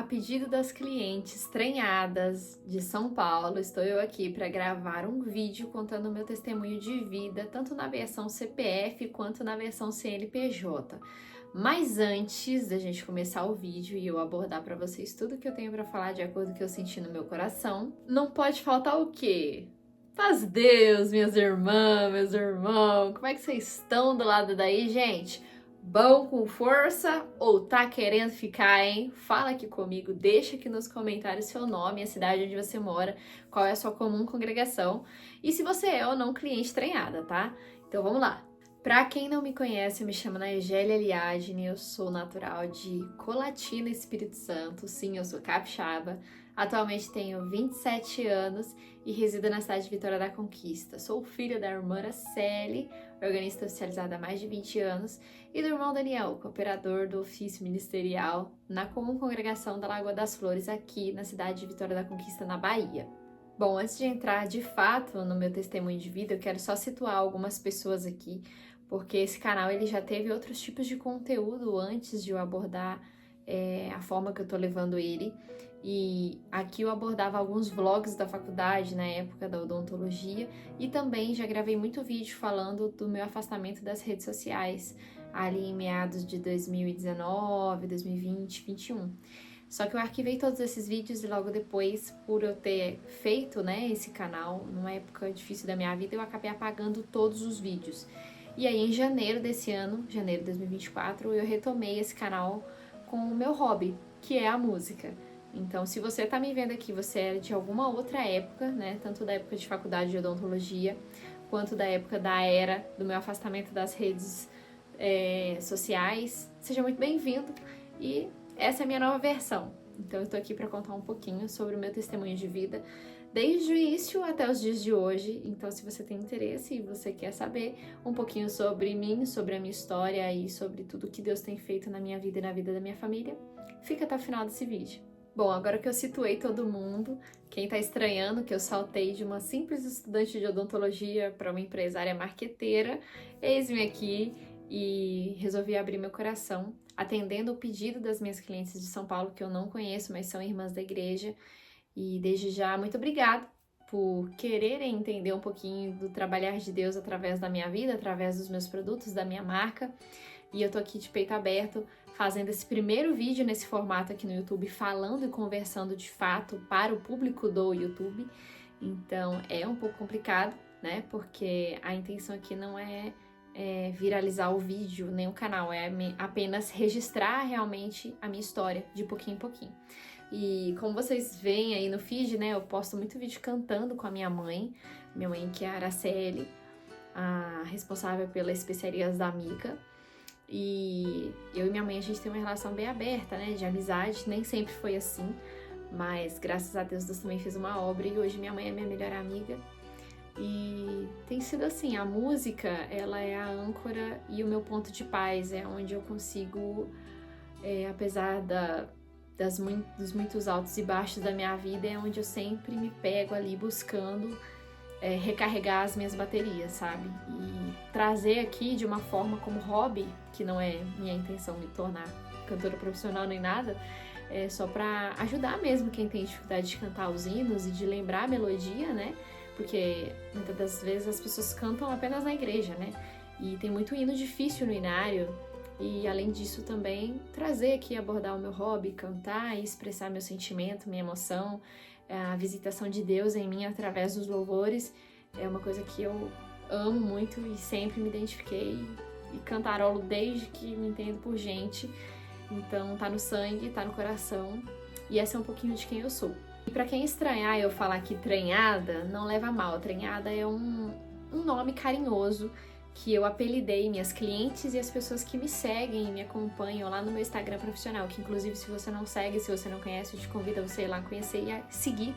pedido das clientes estranhadas de São Paulo, estou eu aqui para gravar um vídeo contando o meu testemunho de vida, tanto na versão CPF quanto na versão CNPJ. Mas antes da gente começar o vídeo e eu abordar para vocês tudo que eu tenho para falar de acordo com o que eu senti no meu coração, não pode faltar o quê? Paz Deus, minhas irmãs, meus irmãos, como é que vocês estão do lado daí, gente? Bom com força ou tá querendo ficar, hein? Fala aqui comigo, deixa aqui nos comentários seu nome, a cidade onde você mora, qual é a sua comum congregação e se você é ou não cliente estranhada, tá? Então vamos lá. Pra quem não me conhece, eu me chamo Nigélia Eliadne, eu sou natural de Colatina, Espírito Santo, sim, eu sou capixaba. Atualmente tenho 27 anos e resido na cidade de Vitória da Conquista. Sou filha da irmã Araceli, organista oficializada há mais de 20 anos, e do irmão Daniel, cooperador do ofício ministerial na comum congregação da Lagoa das Flores, aqui na cidade de Vitória da Conquista, na Bahia. Bom, antes de entrar de fato no meu testemunho de vida, eu quero só situar algumas pessoas aqui, porque esse canal ele já teve outros tipos de conteúdo antes de eu abordar a forma que eu tô levando ele. E aqui eu abordava alguns vlogs da faculdade na época da odontologia e também já gravei muito vídeo falando do meu afastamento das redes sociais ali em meados de 2019, 2020, 2021. Só que eu arquivei todos esses vídeos e logo depois, por eu ter feito, esse canal numa época difícil da minha vida, eu acabei apagando todos os vídeos. E aí em janeiro desse ano, janeiro de 2024, eu retomei esse canal com o meu hobby, que é a música. Então, se você tá me vendo aqui, você é de alguma outra época, tanto da época de faculdade de odontologia, quanto da época da era do meu afastamento das redes sociais, seja muito bem-vindo. E essa é a minha nova versão. Então, eu tô aqui para contar um pouquinho sobre o meu testemunho de vida, desde o início até os dias de hoje. Então, se você tem interesse e você quer saber um pouquinho sobre mim, sobre a minha história e sobre tudo que Deus tem feito na minha vida e na vida da minha família, fica até o final desse vídeo. Bom, agora que eu situei todo mundo, quem tá estranhando que eu saltei de uma simples estudante de odontologia para uma empresária marqueteira, eis-me aqui e resolvi abrir meu coração, atendendo o pedido das minhas clientes de São Paulo, que eu não conheço, mas são irmãs da igreja. E desde já, muito obrigada por quererem entender um pouquinho do trabalhar de Deus através da minha vida, através dos meus produtos, da minha marca. E eu tô aqui de peito aberto, fazendo esse primeiro vídeo nesse formato aqui no YouTube, falando e conversando de fato para o público do YouTube. Então é um pouco complicado, porque a intenção aqui não é viralizar o vídeo, nem o canal, é apenas registrar realmente a minha história de pouquinho em pouquinho. E como vocês veem aí no feed, eu posto muito vídeo cantando com a minha mãe que é a Araceli, a responsável pelas especiarias da Mica. E eu e minha mãe, a gente tem uma relação bem aberta, de amizade, nem sempre foi assim, mas graças a Deus também fez uma obra e hoje minha mãe é minha melhor amiga. E tem sido assim, a música, ela é a âncora e o meu ponto de paz, é onde eu consigo, apesar dos muitos altos e baixos da minha vida, é onde eu sempre me pego ali buscando recarregar as minhas baterias, sabe? E trazer aqui de uma forma como hobby, que não é minha intenção me tornar cantora profissional nem nada, é só pra ajudar mesmo quem tem dificuldade de cantar os hinos e de lembrar a melodia, Porque muitas das vezes as pessoas cantam apenas na igreja, E tem muito hino difícil no inário. E além disso também trazer aqui, abordar o meu hobby, cantar e expressar meu sentimento, minha emoção, a visitação de Deus em mim através dos louvores é uma coisa que eu amo muito e sempre me identifiquei e cantarolo desde que me entendo por gente. Então tá no sangue, tá no coração e essa é um pouquinho de quem eu sou. E pra quem estranhar eu falar que Tranhada, não leva a mal. Tranhada é um nome carinhoso que eu apelidei minhas clientes e as pessoas que me seguem e me acompanham lá no meu Instagram profissional, que inclusive se você não segue, se você não conhece, eu te convido a você ir lá conhecer e a seguir,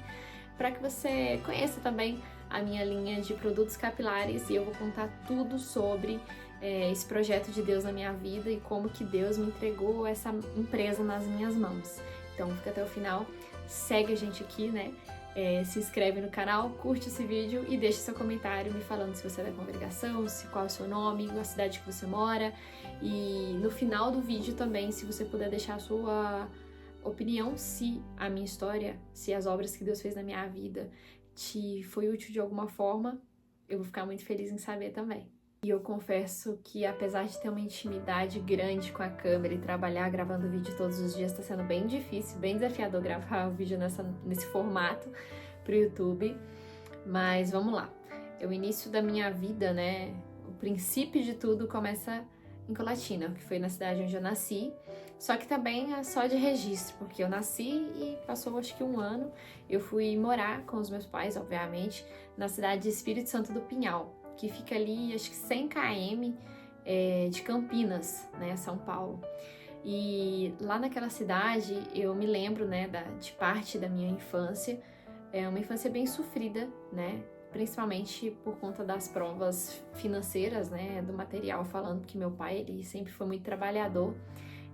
para que você conheça também a minha linha de produtos capilares e eu vou contar tudo sobre esse projeto de Deus na minha vida e como que Deus me entregou essa empresa nas minhas mãos. Então fica até o final, segue a gente aqui, se inscreve no canal, curte esse vídeo e deixa seu comentário me falando se você é da congregação, qual é o seu nome, a cidade que você mora. E no final do vídeo também, se você puder deixar a sua opinião, se a minha história, se as obras que Deus fez na minha vida te foi útil de alguma forma, eu vou ficar muito feliz em saber também. E eu confesso que, apesar de ter uma intimidade grande com a câmera e trabalhar gravando vídeo todos os dias, está sendo bem difícil, bem desafiador gravar o vídeo nesse formato pro YouTube. Mas vamos lá. O início da minha vida, né? O princípio de tudo começa em Colatina, que foi na cidade onde eu nasci. Só que também é só de registro, porque eu nasci e passou acho que um ano. Eu fui morar com os meus pais, obviamente, na cidade de Espírito Santo do Pinhal, que fica ali, acho que 100 km de Campinas, né, São Paulo. E lá naquela cidade eu me lembro, né, de parte da minha infância, uma infância bem sofrida, né, principalmente por conta das provas financeiras, né, do material, falando que meu pai, ele sempre foi muito trabalhador.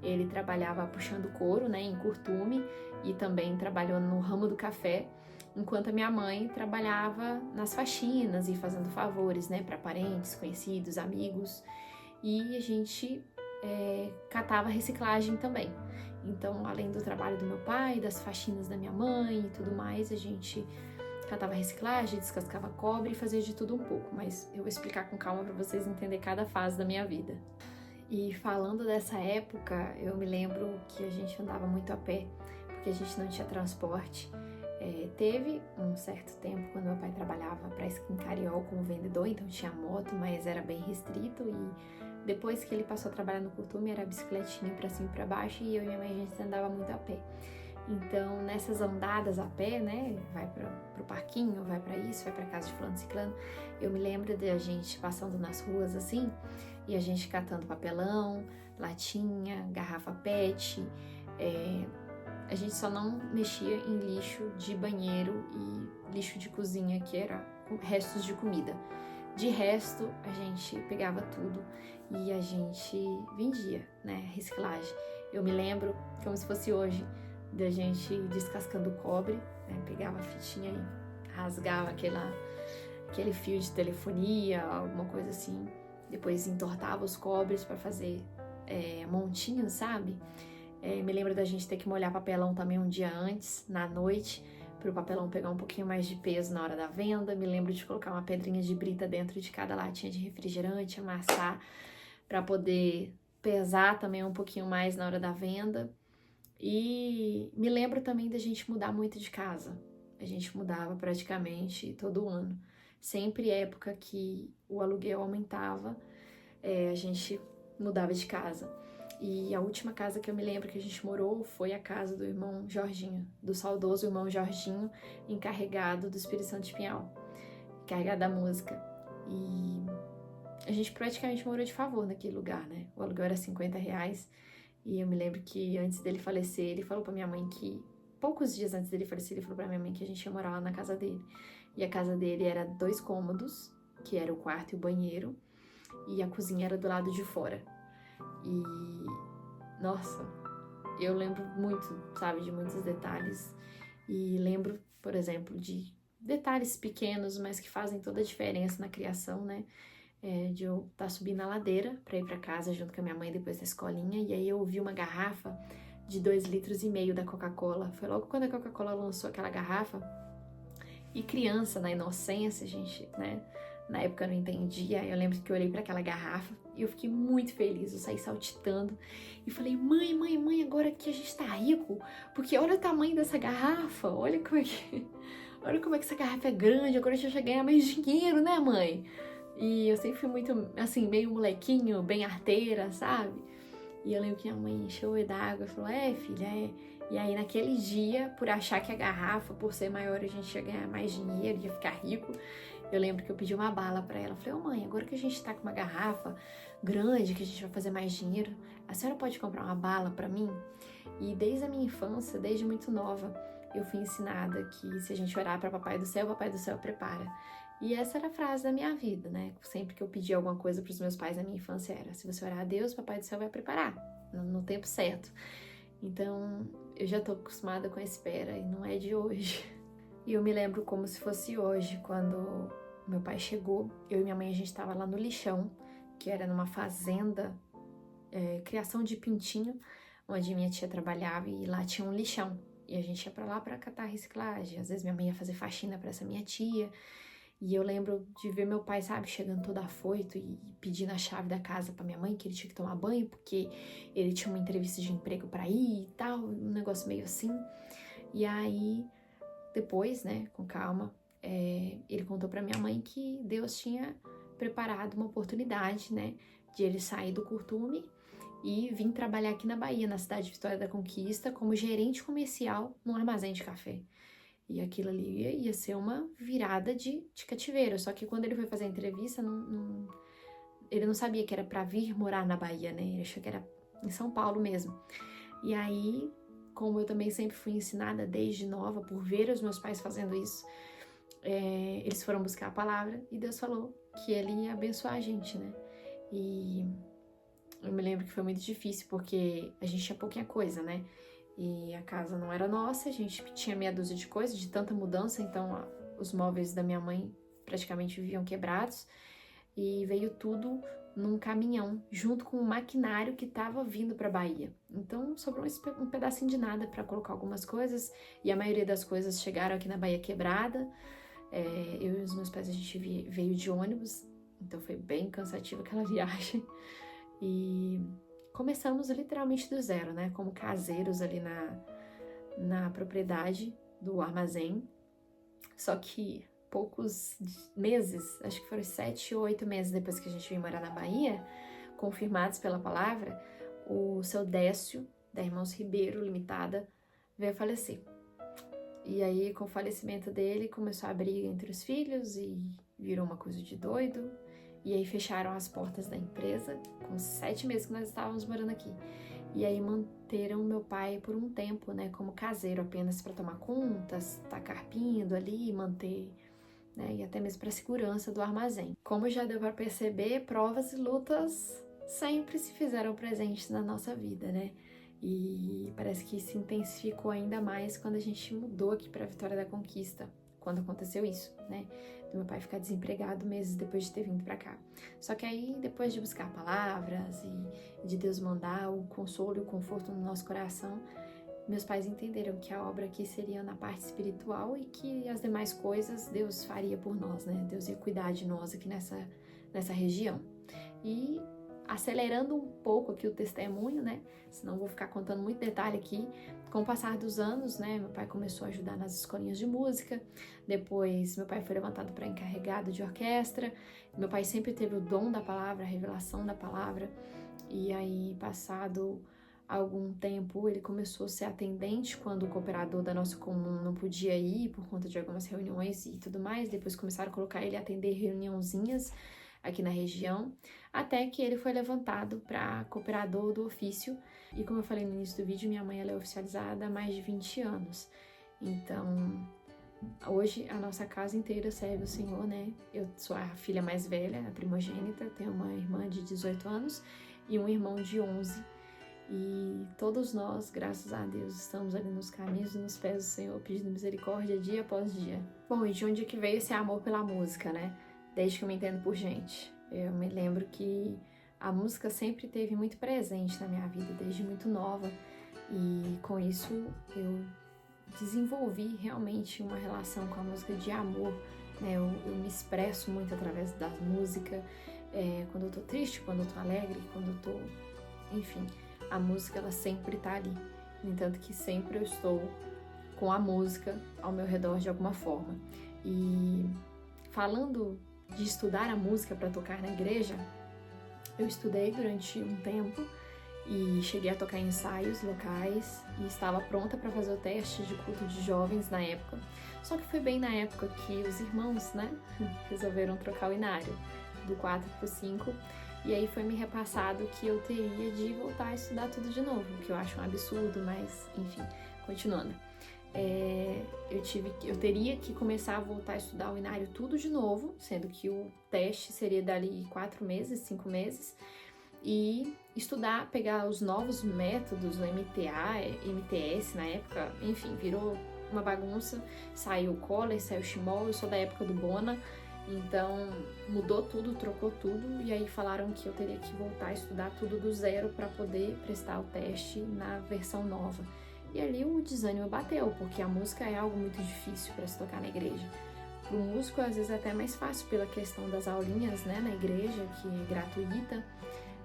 Ele trabalhava puxando couro, né, em curtume, e também trabalhou no ramo do café, enquanto a minha mãe trabalhava nas faxinas e fazendo favores, né, para parentes, conhecidos, amigos, e a gente catava reciclagem também. Então, além do trabalho do meu pai, das faxinas da minha mãe e tudo mais, a gente catava reciclagem, descascava cobre e fazia de tudo um pouco, mas eu vou explicar com calma para vocês entenderem cada fase da minha vida. E falando dessa época, eu me lembro que a gente andava muito a pé, porque a gente não tinha transporte. Teve um certo tempo quando meu pai trabalhava para Skin Cariol como vendedor, então tinha moto, mas era bem restrito. E depois que ele passou a trabalhar no curtume, era bicicletinha para cima e para baixo, e eu e minha mãe a gente andava muito a pé. Então, nessas andadas a pé, né, vai pro parquinho, vai para isso, vai para casa de fulano e ciclano, eu me lembro de a gente passando nas ruas assim, e a gente catando papelão, latinha, garrafa PET. A gente só não mexia em lixo de banheiro e lixo de cozinha, que era restos de comida. De resto, a gente pegava tudo e a gente vendia, né, reciclagem. Eu me lembro, como se fosse hoje, da gente descascando cobre, né, pegava a fitinha e rasgava aquele fio de telefonia, alguma coisa assim. Depois entortava os cobres para fazer montinhos, sabe? Me lembro da gente ter que molhar papelão também um dia antes, na noite, para o papelão pegar um pouquinho mais de peso na hora da venda. Me lembro de colocar uma pedrinha de brita dentro de cada latinha de refrigerante, amassar para poder pesar também um pouquinho mais na hora da venda. E me lembro também da gente mudar muito de casa. A gente mudava praticamente todo ano. Sempre época que o aluguel aumentava, a gente mudava de casa. E a última casa que eu me lembro que a gente morou foi a casa do irmão Jorginho, do saudoso irmão Jorginho, encarregado do Espírito Santo de Pinhal, encarregado da música. E a gente praticamente morou de favor naquele lugar, né? O aluguel era R$50. E eu me lembro que antes dele falecer, ele falou pra minha mãe que... Poucos dias antes dele falecer, ele falou pra minha mãe que a gente ia morar lá na casa dele. E a casa dele era 2 cômodos, que era o quarto e o banheiro. E a cozinha era do lado de fora. E... Nossa, eu lembro muito, sabe, de muitos detalhes. E lembro, por exemplo, de detalhes pequenos, mas que fazem toda a diferença na criação, né? De eu estar subindo a ladeira para ir para casa junto com a minha mãe depois da escolinha, e aí eu ouvi uma garrafa de 2,5 litros da Coca-Cola. Foi logo quando a Coca-Cola lançou aquela garrafa, e criança, na inocência, gente, né, na época eu não entendia. Eu lembro que eu olhei para aquela garrafa e eu fiquei muito feliz, eu saí saltitando e falei: mãe, agora que a gente tá rico, porque olha o tamanho dessa garrafa, olha como é que essa garrafa é grande, agora a gente vai ganhar mais dinheiro, né, mãe? E eu sempre fui muito, assim, meio molequinho, bem arteira, sabe? E eu lembro que a mãe encheu d'água e falou: filha, E aí, naquele dia, por achar que a garrafa, por ser maior, a gente ia ganhar mais dinheiro, ia ficar rico, eu lembro que eu pedi uma bala pra ela. Eu falei: mãe, agora que a gente tá com uma garrafa grande, que a gente vai fazer mais dinheiro, a senhora pode comprar uma bala pra mim? E desde a minha infância, desde muito nova, eu fui ensinada que se a gente orar pra Papai do Céu prepara. E essa era a frase da minha vida, né? Sempre que eu pedi alguma coisa pros meus pais na minha infância era: se você orar a Deus, Papai do Céu vai preparar, no tempo certo. Então, eu já tô acostumada com a espera e não é de hoje. E eu me lembro como se fosse hoje, quando meu pai chegou, eu e minha mãe, a gente tava lá no lixão, que era numa fazenda, criação de pintinho, onde minha tia trabalhava, e lá tinha um lixão. E a gente ia pra lá pra catar reciclagem. Às vezes minha mãe ia fazer faxina pra essa minha tia. E eu lembro de ver meu pai, sabe, chegando todo afoito e pedindo a chave da casa pra minha mãe, que ele tinha que tomar banho, porque ele tinha uma entrevista de emprego pra ir e tal, um negócio meio assim. E aí, depois, né, com calma, ele contou pra minha mãe que Deus tinha preparado uma oportunidade, né, de ele sair do curtume e vir trabalhar aqui na Bahia, na cidade de Vitória da Conquista, como gerente comercial num armazém de café. E aquilo ali ia ser uma virada de cativeiro. Só que quando ele foi fazer a entrevista, ele não sabia que era pra vir morar na Bahia, né? Ele achou que era em São Paulo mesmo. E aí, como eu também sempre fui ensinada desde nova por ver os meus pais fazendo isso, eles foram buscar a palavra e Deus falou que ele ia abençoar a gente, né? E eu me lembro que foi muito difícil porque a gente tinha pouquinha coisa, né? E a casa não era nossa, a gente tinha meia dúzia de coisas, de tanta mudança, então os móveis da minha mãe praticamente viviam quebrados. E veio tudo num caminhão, junto com o maquinário que estava vindo para Bahia. Então sobrou um pedacinho de nada para colocar algumas coisas, e a maioria das coisas chegaram aqui na Bahia quebrada. Eu e os meus pais, a gente veio de ônibus, então foi bem cansativa aquela viagem. E começamos literalmente do zero, né? Como caseiros ali na propriedade do armazém. Só que poucos meses, acho que foram 7 ou 8 meses depois que a gente veio morar na Bahia, confirmados pela palavra, o seu Décio, da Irmãos Ribeiro Limitada, veio a falecer. E aí, com o falecimento dele, começou a briga entre os filhos e virou uma coisa de doido. E aí fecharam as portas da empresa, com 7 meses que nós estávamos morando aqui. E aí manteram meu pai por um tempo, né, como caseiro, apenas para tomar contas, tá carpindo ali, manter, né, e até mesmo para segurança do armazém. Como já deu para perceber, provas e lutas sempre se fizeram presentes na nossa vida, né? E parece que se intensificou ainda mais quando a gente mudou aqui para Vitória da Conquista, quando aconteceu isso, né? Do meu pai ficar desempregado meses depois de ter vindo pra cá. Só que aí, depois de buscar palavras e de Deus mandar o consolo e o conforto no nosso coração, meus pais entenderam que a obra aqui seria na parte espiritual e que as demais coisas Deus faria por nós, né? Deus ia cuidar de nós aqui nessa região. E acelerando um pouco aqui o testemunho, né? Senão eu vou ficar contando muito detalhe aqui. Com o passar dos anos, né? Meu pai começou a ajudar nas escolinhas de música. Depois, meu pai foi levantado para encarregado de orquestra. Meu pai sempre teve o dom da palavra, a revelação da palavra. E aí, passado algum tempo, ele começou a ser atendente quando o cooperador da nossa comum não podia ir por conta de algumas reuniões e tudo mais. Depois começaram a colocar ele a atender reuniãozinhas aqui na região, até que ele foi levantado para cooperador do ofício. E como eu falei no início do vídeo, minha mãe ela é oficializada há mais de 20 anos. Então, hoje a nossa casa inteira serve o Senhor, né? Eu sou a filha mais velha, a primogênita, tenho uma irmã de 18 anos e um irmão de 11. E todos nós, graças a Deus, estamos ali nos caminhos e nos pés do Senhor, pedindo misericórdia dia após dia. Bom, e de onde é que veio esse amor pela música, né? Desde que eu me entendo por gente. Eu me lembro que a música sempre esteve muito presente na minha vida, desde muito nova. E com isso eu desenvolvi realmente uma relação com a música de amor, né? Eu me expresso muito através da música, quando eu tô triste, quando eu tô alegre, quando eu tô... Enfim, a música ela sempre tá ali. No entanto que sempre eu estou com a música ao meu redor de alguma forma. E falando de estudar a música para tocar na igreja, eu estudei durante um tempo e cheguei a tocar em ensaios locais e estava pronta para fazer o teste de culto de jovens na época. Só que foi bem na época que os irmãos, né, resolveram trocar o inário do 4 para o 5, e aí foi me repassado que eu teria de voltar a estudar tudo de novo, o que eu acho um absurdo, mas enfim, continuando. Eu teria que começar a voltar a estudar o inário tudo de novo, sendo que o teste seria dali 4 meses, 5 meses, e estudar, pegar os novos métodos, o MTA, MTS na época, enfim, virou uma bagunça. Saiu o Kohler, saiu o Schmoll, eu sou da época do Bona, Então mudou tudo, trocou tudo, e aí falaram que eu teria que voltar a estudar tudo do zero para poder prestar o teste na versão nova. E ali o desânimo bateu, porque a música é algo muito difícil para se tocar na igreja. Para o músico, às vezes, é até mais fácil pela questão das aulinhas, né, na igreja, que é gratuita,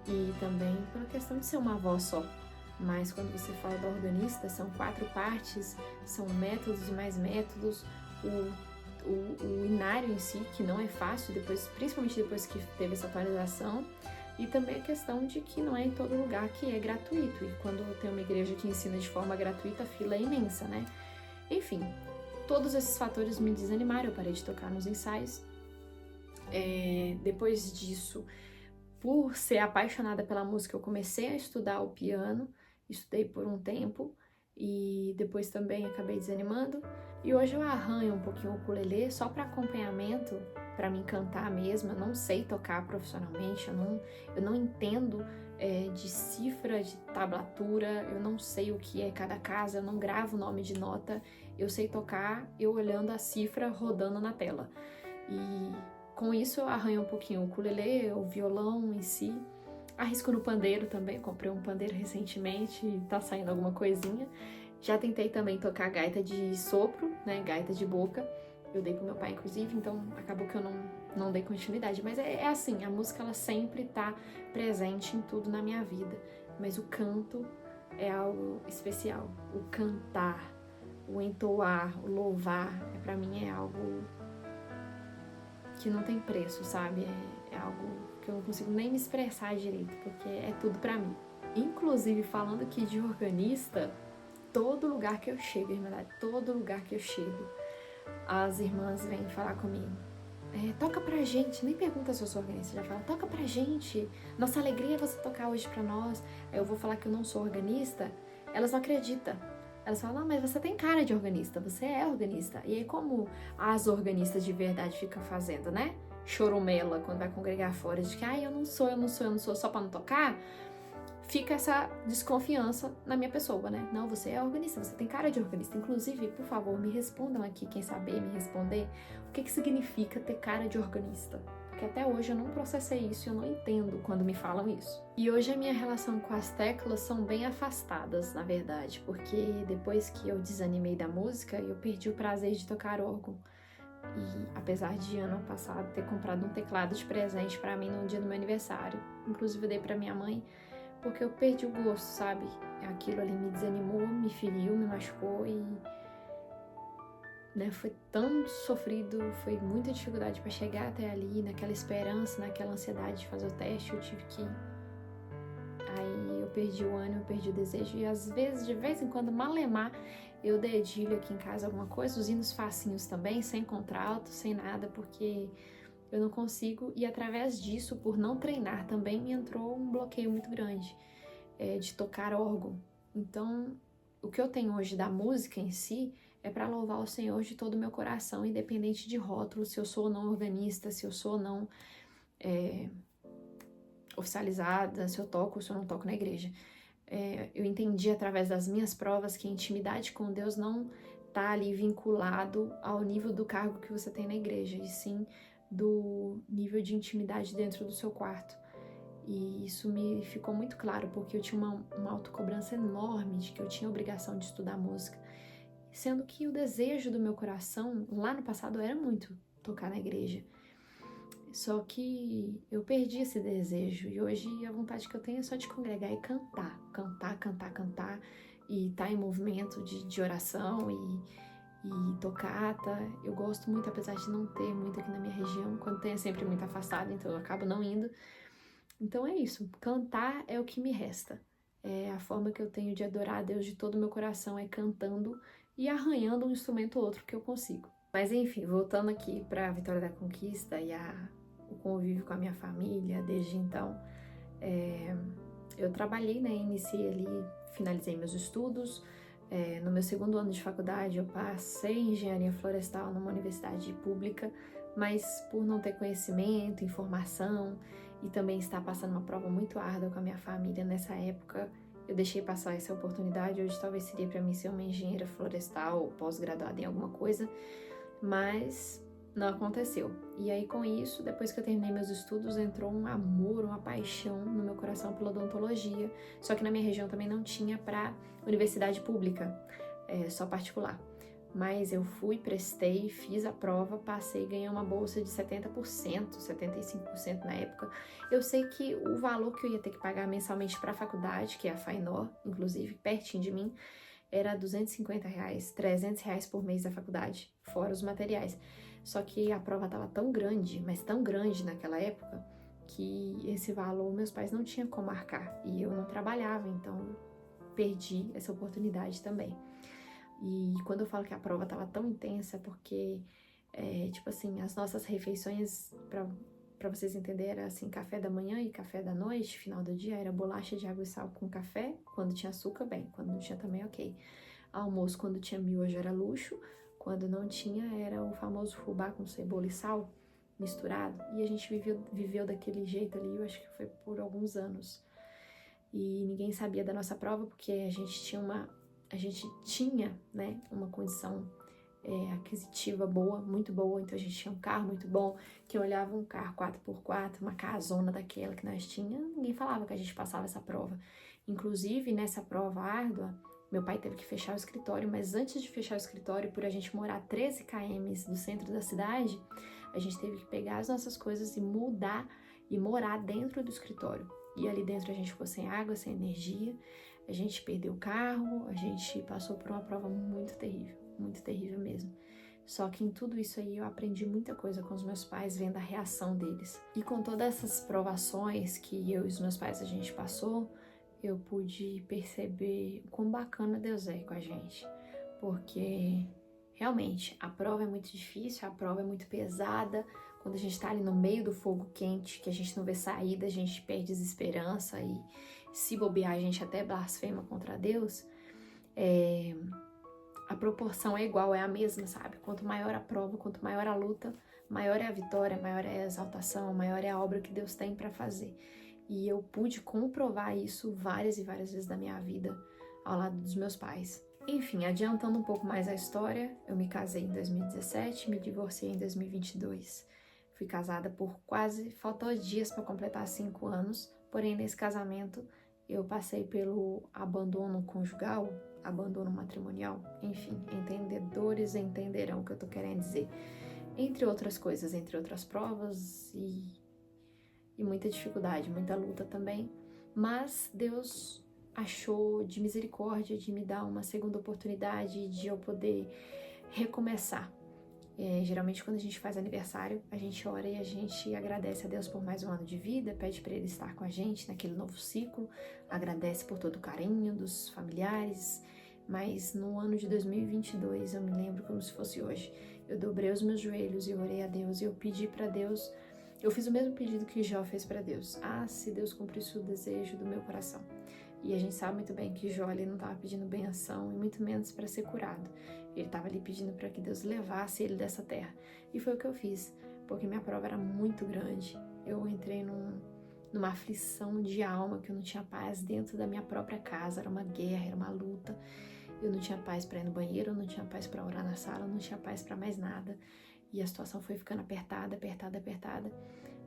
e também pela questão de ser uma voz só. Mas quando você fala do organista, são 4 partes, são métodos e mais métodos, o inário em si, que não é fácil, principalmente depois que teve essa atualização, e também a questão de que não é em todo lugar que é gratuito, e quando tem uma igreja que ensina de forma gratuita, a fila é imensa, né? Enfim, todos esses fatores me desanimaram, eu parei de tocar nos ensaios. Depois disso, por ser apaixonada pela música, eu comecei a estudar o piano, estudei por um tempo, e depois também acabei desanimando. E hoje eu arranho um pouquinho o ukulele só para acompanhamento, para mim cantar mesmo. Eu não sei tocar profissionalmente, eu não entendo de cifra, de tablatura, eu não sei o que é cada casa, eu não gravo o nome de nota, eu sei tocar eu olhando a cifra rodando na tela. E com isso eu arranho um pouquinho o ukulele, o violão em si. Arrisco no pandeiro também, comprei um pandeiro recentemente e tá saindo alguma coisinha. Já tentei também tocar gaita de sopro, né, gaita de boca. Eu dei pro meu pai, inclusive, então acabou que eu não dei continuidade. Mas é assim, a música ela sempre tá presente em tudo na minha vida. Mas o canto é algo especial. O cantar, o entoar, o louvar, pra mim é algo que não tem preço, sabe? É algo que eu não consigo nem me expressar direito, porque é tudo pra mim. Inclusive, falando aqui de organista, todo lugar que eu chego, Irmandade, todo lugar que eu chego, as irmãs vêm falar comigo. Toca pra gente, nem pergunta se eu sou organista, já fala, toca pra gente, nossa alegria é você tocar hoje pra nós. Aí eu vou falar que eu não sou organista, elas não acreditam. Elas falam, não, mas você tem cara de organista, você é organista. E aí como as organistas de verdade ficam fazendo, né? Choromela quando vai congregar fora, de que, eu não sou, só pra não tocar, fica essa desconfiança na minha pessoa, né? Não, você é organista, você tem cara de organista. Inclusive, por favor, me respondam aqui, quem saber me responder, o que significa ter cara de organista? Porque até hoje eu não processei isso e eu não entendo quando me falam isso. E hoje a minha relação com as teclas são bem afastadas, na verdade, porque depois que eu desanimei da música, eu perdi o prazer de tocar órgão. E apesar de ano passado ter comprado um teclado de presente pra mim no dia do meu aniversário, inclusive eu dei pra minha mãe, porque eu perdi o gosto, sabe? Aquilo ali me desanimou, me feriu, me machucou e foi tão sofrido, foi muita dificuldade para chegar até ali, naquela esperança, naquela ansiedade de fazer o teste, eu tive que... Aí eu perdi o ânimo, eu perdi o desejo e às vezes, de vez em quando, malemar, eu dedilho aqui em casa alguma coisa, os hinos facinhos também, sem contralto, sem nada, porque eu não consigo, e através disso, por não treinar também, me entrou um bloqueio muito grande de tocar órgão. Então, o que eu tenho hoje da música em si é para louvar o Senhor de todo o meu coração, independente de rótulo, se eu sou ou não organista, se eu sou ou não oficializada, se eu toco ou se eu não toco na igreja. Eu entendi através das minhas provas que a intimidade com Deus não tá ali vinculado ao nível do cargo que você tem na igreja, e sim do nível de intimidade dentro do seu quarto. E isso me ficou muito claro, porque eu tinha uma autocobrança enorme de que eu tinha a obrigação de estudar música, sendo que o desejo do meu coração, lá no passado, era muito tocar na igreja. Só que eu perdi esse desejo, e hoje a vontade que eu tenho é só de congregar e cantar, e estar em movimento de oração e tocata. Eu gosto muito, apesar de não ter muito aqui na minha região, quando tem é sempre muito afastado, então eu acabo não indo. Então é isso, cantar é o que me resta. A forma que eu tenho de adorar a Deus de todo o meu coração é cantando e arranhando um instrumento ou outro que eu consigo. Mas enfim, voltando aqui para a Vitória da Conquista e o convívio com a minha família desde então, eu trabalhei, iniciei ali, finalizei meus estudos. No meu segundo ano de faculdade eu passei em engenharia florestal numa universidade pública, mas por não ter conhecimento, informação e também estar passando uma prova muito árdua com a minha família nessa época, eu deixei passar essa oportunidade. Hoje talvez seria para mim ser uma engenheira florestal ou pós-graduada em alguma coisa, mas não aconteceu. E aí, com isso, depois que eu terminei meus estudos, entrou um amor, uma paixão no meu coração pela odontologia. Só que na minha região também não tinha para universidade pública, só particular. Mas eu fui, prestei, fiz a prova, passei, ganhei uma bolsa de 70%, 75% na época. Eu sei que o valor que eu ia ter que pagar mensalmente para a faculdade, que é a FAINOR, inclusive, pertinho de mim, era R$250, R$300 por mês da faculdade, fora os materiais. Só que a prova estava tão grande, mas tão grande naquela época, que esse valor meus pais não tinham como arcar. E eu não trabalhava, então perdi essa oportunidade também. E quando eu falo que a prova estava tão intensa, porque, tipo assim, as nossas refeições, pra vocês entenderem, era assim, café da manhã e café da noite, final do dia, era bolacha de água e sal com café, quando tinha açúcar, bem, quando não tinha também, ok. Almoço, quando tinha miojo, era luxo, quando não tinha, era o famoso fubá com cebola e sal misturado, e a gente viveu daquele jeito ali, eu acho que foi por alguns anos. E ninguém sabia da nossa prova, porque a gente tinha, né, uma condição aquisitiva boa, muito boa, então a gente tinha um carro muito bom. Quem olhava um carro 4x4, uma casona daquela que nós tínhamos, ninguém falava que a gente passava essa prova. Inclusive, nessa prova árdua, meu pai teve que fechar o escritório, mas antes de fechar o escritório, por a gente morar 13 km do centro da cidade, a gente teve que pegar as nossas coisas e mudar e morar dentro do escritório. E ali dentro a gente ficou sem água, sem energia, a gente perdeu o carro, a gente passou por uma prova muito terrível mesmo. Só que em tudo isso aí eu aprendi muita coisa com os meus pais, vendo a reação deles. E com todas essas provações que eu e os meus pais a gente passou, eu pude perceber o quão bacana Deus é com a gente. Porque realmente a prova é muito difícil, a prova é muito pesada. Quando a gente tá ali no meio do fogo quente, que a gente não vê saída, a gente perde desesperança e se bobear a gente até blasfema contra Deus. A proporção é igual, é a mesma, sabe? Quanto maior a prova, quanto maior a luta, maior é a vitória, maior é a exaltação, maior é a obra que Deus tem para fazer. E eu pude comprovar isso várias e várias vezes da minha vida ao lado dos meus pais. Enfim, adiantando um pouco mais a história, eu me casei em 2017, me divorciei em 2022. Fui casada por faltou dias para completar 5 anos, porém nesse casamento eu passei pelo abandono conjugal, abandono matrimonial, enfim, entendedores entenderão o que eu tô querendo dizer. Entre outras coisas, entre outras provas e muita dificuldade, muita luta também, mas Deus achou de misericórdia de me dar uma segunda oportunidade, de eu poder recomeçar. Geralmente quando a gente faz aniversário, a gente ora e a gente agradece a Deus por mais um ano de vida, pede para Ele estar com a gente naquele novo ciclo, agradece por todo o carinho dos familiares, mas no ano de 2022, eu me lembro como se fosse hoje, eu dobrei os meus joelhos e orei a Deus e eu pedi para Deus, eu fiz o mesmo pedido que Jó fez para Deus, se Deus cumprisse o desejo do meu coração. E a gente sabe muito bem que Jó ele não estava pedindo benção e muito menos para ser curado. Ele estava ali pedindo para que Deus levasse ele dessa terra. E foi o que eu fiz, porque minha prova era muito grande. Eu entrei numa aflição de alma, que eu não tinha paz dentro da minha própria casa. Era uma guerra, era uma luta. Eu não tinha paz para ir no banheiro, eu não tinha paz para orar na sala, eu não tinha paz para mais nada. E a situação foi ficando apertada.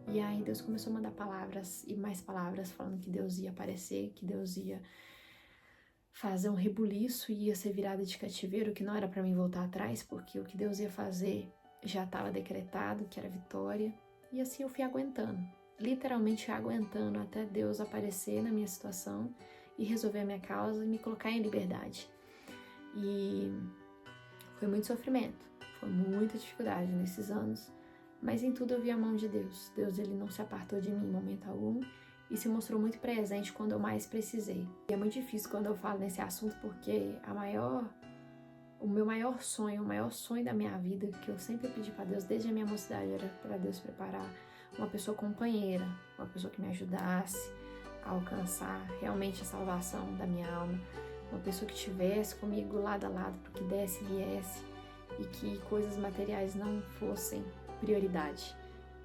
E aí Deus começou a mandar palavras e mais palavras falando que Deus ia aparecer, que Deus ia fazer um rebuliço e ia ser virada de cativeiro, que não era para mim voltar atrás, porque o que Deus ia fazer já estava decretado, que era vitória. E assim eu fui aguentando, literalmente aguentando até Deus aparecer na minha situação e resolver a minha causa e me colocar em liberdade. E foi muito sofrimento, foi muita dificuldade nesses anos, mas em tudo eu vi a mão de Deus. Deus ele não se apartou de mim em momento algum e se mostrou muito presente quando eu mais precisei. E é muito difícil quando eu falo nesse assunto porque o meu maior sonho da minha vida, que eu sempre pedi para Deus desde a minha mocidade, era para Deus preparar uma pessoa companheira, uma pessoa que me ajudasse a alcançar realmente a salvação da minha alma, uma pessoa que estivesse comigo lado a lado, para que desse e viesse, e que coisas materiais não fossem prioridade.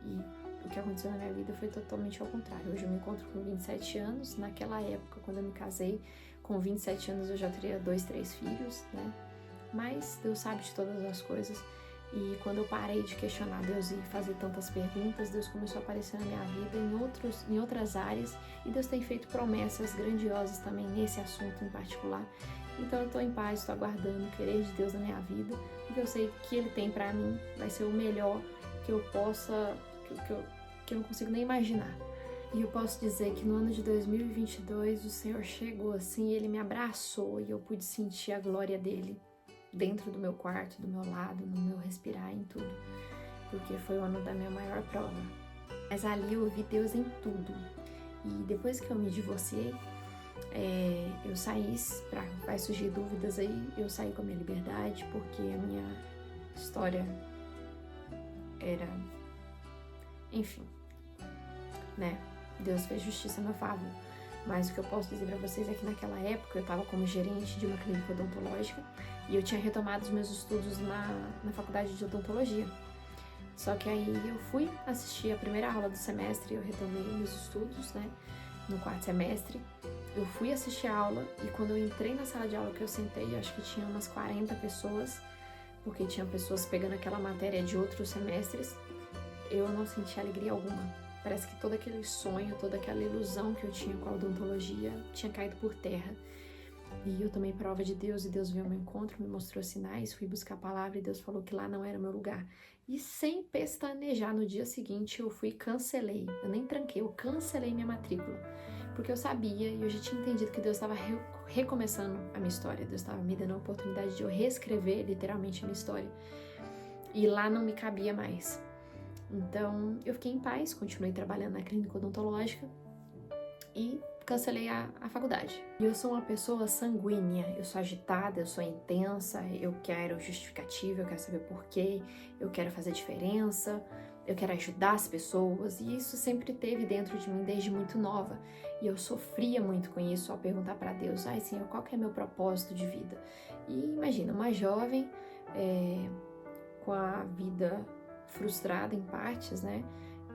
E o que aconteceu na minha vida foi totalmente ao contrário. Hoje eu me encontro com 27 anos, naquela época, quando eu me casei, com 27 anos eu já teria 2, 3 filhos, né? Mas Deus sabe de todas as coisas. E quando eu parei de questionar Deus e fazer tantas perguntas, Deus começou a aparecer na minha vida em outras áreas, e Deus tem feito promessas grandiosas também nesse assunto em particular. Então eu estou em paz, estou aguardando o querer de Deus na minha vida, porque eu sei que Ele tem para mim, vai ser o melhor que eu possa, que eu não consigo nem imaginar. E eu posso dizer que no ano de 2022 o Senhor chegou assim, Ele me abraçou e eu pude sentir a glória dEle dentro do meu quarto, do meu lado, no meu respirar, em tudo, porque foi o ano da minha maior prova. Mas ali eu vi Deus em tudo. E depois que eu me divorciei, eu saí, vai surgir dúvidas aí, eu saí com a minha liberdade, porque a minha história era, enfim, né? Deus fez justiça a meu favor. Mas o que eu posso dizer pra vocês é que naquela época eu estava como gerente de uma clínica odontológica e eu tinha retomado os meus estudos na faculdade de odontologia. Só que aí eu fui assistir a primeira aula do semestre, eu retomei meus estudos, né, no quarto semestre. Eu fui assistir a aula e quando eu entrei na sala de aula que eu sentei, acho que tinha umas 40 pessoas, porque tinha pessoas pegando aquela matéria de outros semestres, eu não senti alegria alguma. Parece que todo aquele sonho, toda aquela ilusão que eu tinha com a odontologia tinha caído por terra. E eu tomei prova de Deus e Deus veio ao meu encontro, me mostrou sinais, fui buscar a palavra e Deus falou que lá não era meu lugar. E sem pestanejar, no dia seguinte eu fui e cancelei. Eu nem tranquei, eu cancelei minha matrícula. Porque eu sabia e eu já tinha entendido que Deus estava recomeçando a minha história. Deus estava me dando a oportunidade de eu reescrever literalmente a minha história. E lá não me cabia mais. Então, eu fiquei em paz, continuei trabalhando na clínica odontológica e cancelei a faculdade. E eu sou uma pessoa sanguínea, eu sou agitada, eu sou intensa, eu quero justificativa, eu quero saber porquê, eu quero fazer diferença, eu quero ajudar as pessoas, e isso sempre teve dentro de mim desde muito nova. E eu sofria muito com isso ao perguntar para Deus, ai Senhor, qual que é meu propósito de vida? E imagina, uma jovem com a vida frustrada em partes, né?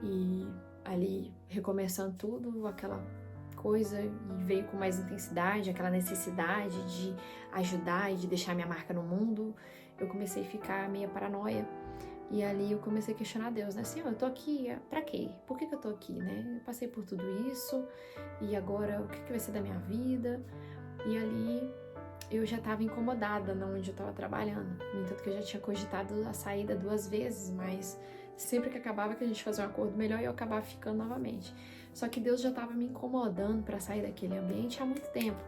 E ali recomeçando tudo, aquela coisa, e veio com mais intensidade, aquela necessidade de ajudar e de deixar minha marca no mundo. Eu comecei a ficar meio paranoia. E ali eu comecei a questionar Deus, né? Senhor, eu tô aqui pra quê? Por que eu tô aqui, né? Eu passei por tudo isso, e agora o que vai ser da minha vida? E ali eu já estava incomodada onde eu estava trabalhando. No entanto que eu já tinha cogitado a saída 2 vezes, mas sempre que acabava que a gente fazia um acordo melhor, eu acabava ficando novamente. Só que Deus já estava me incomodando para sair daquele ambiente há muito tempo.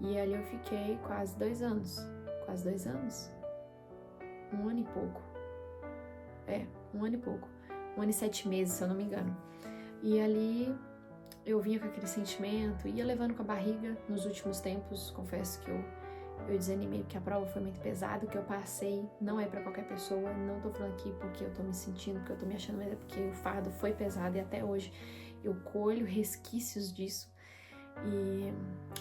E ali eu fiquei quase 2 anos. Quase 2 anos? 1 ano e pouco. 1 ano e pouco. 1 ano e 7 meses, se eu não me engano. E ali eu vinha com aquele sentimento, ia levando com a barriga. Nos últimos tempos, confesso que eu desanimei porque a prova foi muito pesada. O que eu passei não é pra qualquer pessoa. Não tô falando aqui porque eu tô me sentindo, porque eu tô me achando, mas é porque o fardo foi pesado e até hoje eu colho resquícios disso. E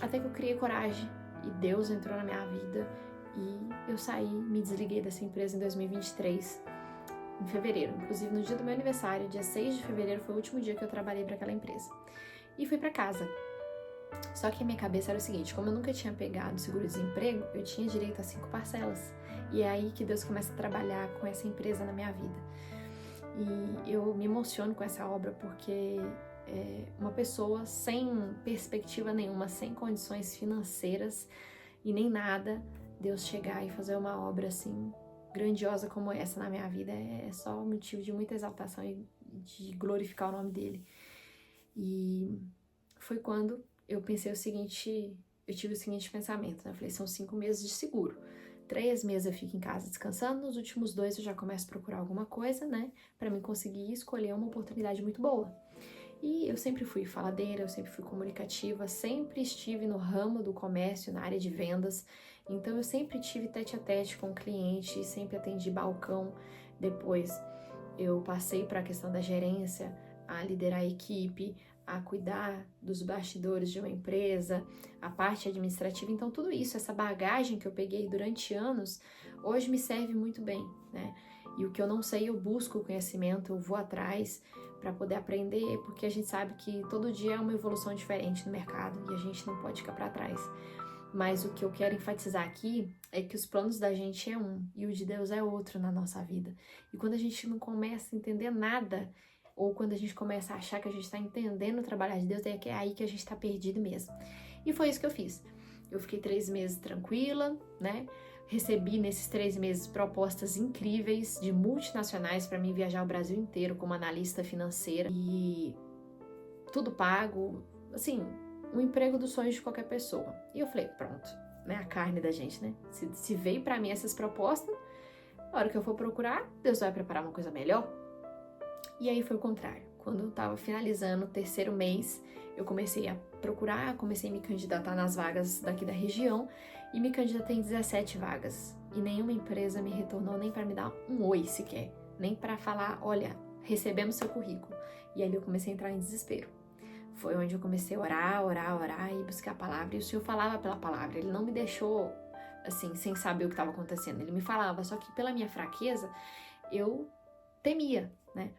até que eu criei coragem e Deus entrou na minha vida e eu saí, me desliguei dessa empresa em 2023, em fevereiro. Inclusive no dia do meu aniversário, dia 6 de fevereiro, foi o último dia que eu trabalhei para aquela empresa. E fui para casa. Só que a minha cabeça era o seguinte, como eu nunca tinha pegado seguro-desemprego, eu tinha direito a 5 parcelas. E é aí que Deus começa a trabalhar com essa empresa na minha vida. E eu me emociono com essa obra porque uma pessoa sem perspectiva nenhuma, sem condições financeiras e nem nada, Deus chegar e fazer uma obra assim grandiosa como essa na minha vida é só motivo de muita exaltação e de glorificar o nome dele. E foi quando eu pensei eu tive o seguinte pensamento, né? Eu falei, são 5 meses de seguro. 3 meses eu fico em casa descansando, nos últimos 2 eu já começo a procurar alguma coisa, né? Pra mim conseguir escolher uma oportunidade muito boa. E eu sempre fui faladeira, eu sempre fui comunicativa, sempre estive no ramo do comércio, na área de vendas. Então eu sempre tive tete a tete com o cliente, sempre atendi balcão. Depois eu passei para a questão da gerência, a liderar a equipe, a cuidar dos bastidores de uma empresa, a parte administrativa. Então tudo isso, essa bagagem que eu peguei durante anos, hoje me serve muito bem, né? E o que eu não sei, eu busco o conhecimento, eu vou atrás para poder aprender, porque a gente sabe que todo dia é uma evolução diferente no mercado e a gente não pode ficar para trás. Mas o que eu quero enfatizar aqui é que os planos da gente é um e o de Deus é outro na nossa vida. E quando a gente não começa a entender nada, ou quando a gente começa a achar que a gente está entendendo o trabalhar de Deus, é aí que a gente está perdido mesmo. E foi isso que eu fiz. Eu fiquei 3 meses tranquila, né? Recebi nesses 3 meses propostas incríveis de multinacionais para mim viajar o Brasil inteiro como analista financeira e tudo pago, assim, um emprego dos sonhos de qualquer pessoa. E eu falei, pronto, né? A carne da gente, né? Se veio para mim essas propostas, na hora que eu for procurar, Deus vai preparar uma coisa melhor. E aí foi o contrário. Quando eu tava finalizando o 3º mês, eu comecei a procurar, comecei a me candidatar nas vagas daqui da região e me candidatei em 17 vagas. E nenhuma empresa me retornou nem para me dar um oi sequer, nem para falar, olha, recebemos seu currículo. E ali eu comecei a entrar em desespero. Foi onde eu comecei a orar e buscar a palavra. E o Senhor falava pela palavra, Ele não me deixou assim, sem saber o que estava acontecendo. Ele me falava, só que pela minha fraqueza, eu temia, né?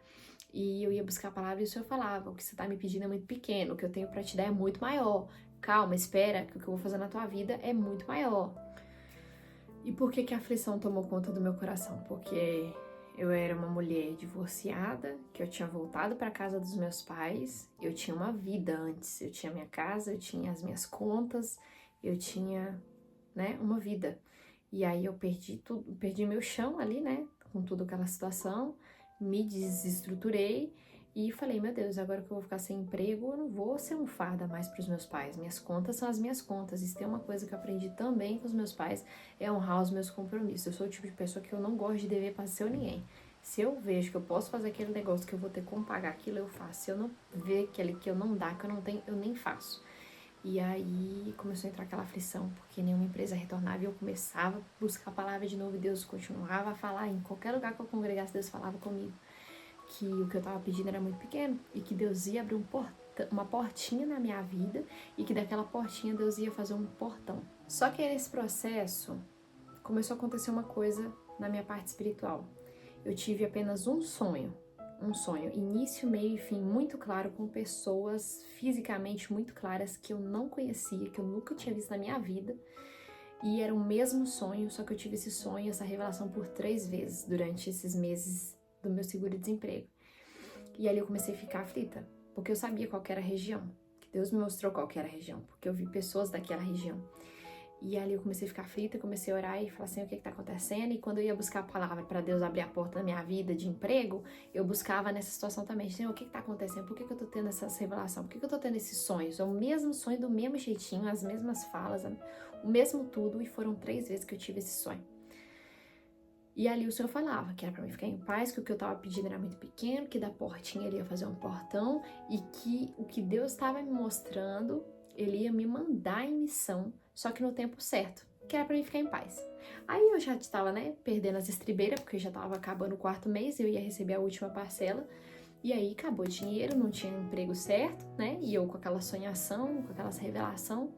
E eu ia buscar a palavra e o Senhor falava, o que você está me pedindo é muito pequeno, o que eu tenho para te dar é muito maior. Calma, espera, que o que eu vou fazer na tua vida é muito maior. E por que que a aflição tomou conta do meu coração? Porque eu era uma mulher divorciada, que eu tinha voltado para casa dos meus pais, eu tinha uma vida antes, eu tinha minha casa, eu tinha as minhas contas, eu tinha, né, uma vida. E aí eu perdi tudo, perdi meu chão ali, né, com toda aquela situação, me desestruturei e falei, meu Deus, agora que eu vou ficar sem emprego, eu não vou ser um fardo a mais para os meus pais. Minhas contas são as minhas contas. E se tem uma coisa que eu aprendi também com os meus pais, é honrar os meus compromissos. Eu sou o tipo de pessoa que eu não gosto de dever para seu ninguém. Se eu vejo que eu posso fazer aquele negócio que eu vou ter como pagar aquilo, eu faço. Se eu não ver aquele que eu não dá, que eu não tenho, eu nem faço. E aí começou a entrar aquela aflição, porque nenhuma empresa retornava e eu começava a buscar a palavra de novo e Deus continuava a falar. Em qualquer lugar que eu congregasse, Deus falava comigo que o que eu tava pedindo era muito pequeno e que Deus ia abrir uma portinha na minha vida e que daquela portinha Deus ia fazer um portão. Só que nesse processo começou a acontecer uma coisa na minha parte espiritual. Eu tive apenas um sonho, início, meio e fim muito claro, com pessoas fisicamente muito claras que eu não conhecia, que eu nunca tinha visto na minha vida. E era o mesmo sonho, só que eu tive esse sonho, essa revelação por 3 vezes durante esses meses do meu seguro-desemprego. E ali eu comecei a ficar aflita, porque eu sabia qual que era a região, que Deus me mostrou qual que era a região, porque eu vi pessoas daquela região. E ali eu comecei a ficar aflita, comecei a orar e falar assim, o que tá acontecendo? E quando eu ia buscar a palavra para Deus abrir a porta da minha vida de emprego, eu buscava nessa situação também, Senhor, o que tá acontecendo? Por que eu tô tendo essa revelação? Por que eu tô tendo esses sonhos? É o mesmo sonho do mesmo jeitinho, as mesmas falas, o mesmo tudo, e foram 3 vezes que eu tive esse sonho. E ali o Senhor falava que era pra mim ficar em paz, que o que eu tava pedindo era muito pequeno, que da portinha ele ia fazer um portão e que o que Deus estava me mostrando, ele ia me mandar em missão, só que no tempo certo, que era pra mim ficar em paz. Aí eu já estava, né, perdendo as estribeiras, porque já tava acabando o 4º mês, eu ia receber a última parcela, e aí acabou o dinheiro, não tinha emprego certo, né, e eu com aquela sonhação, com aquela revelação,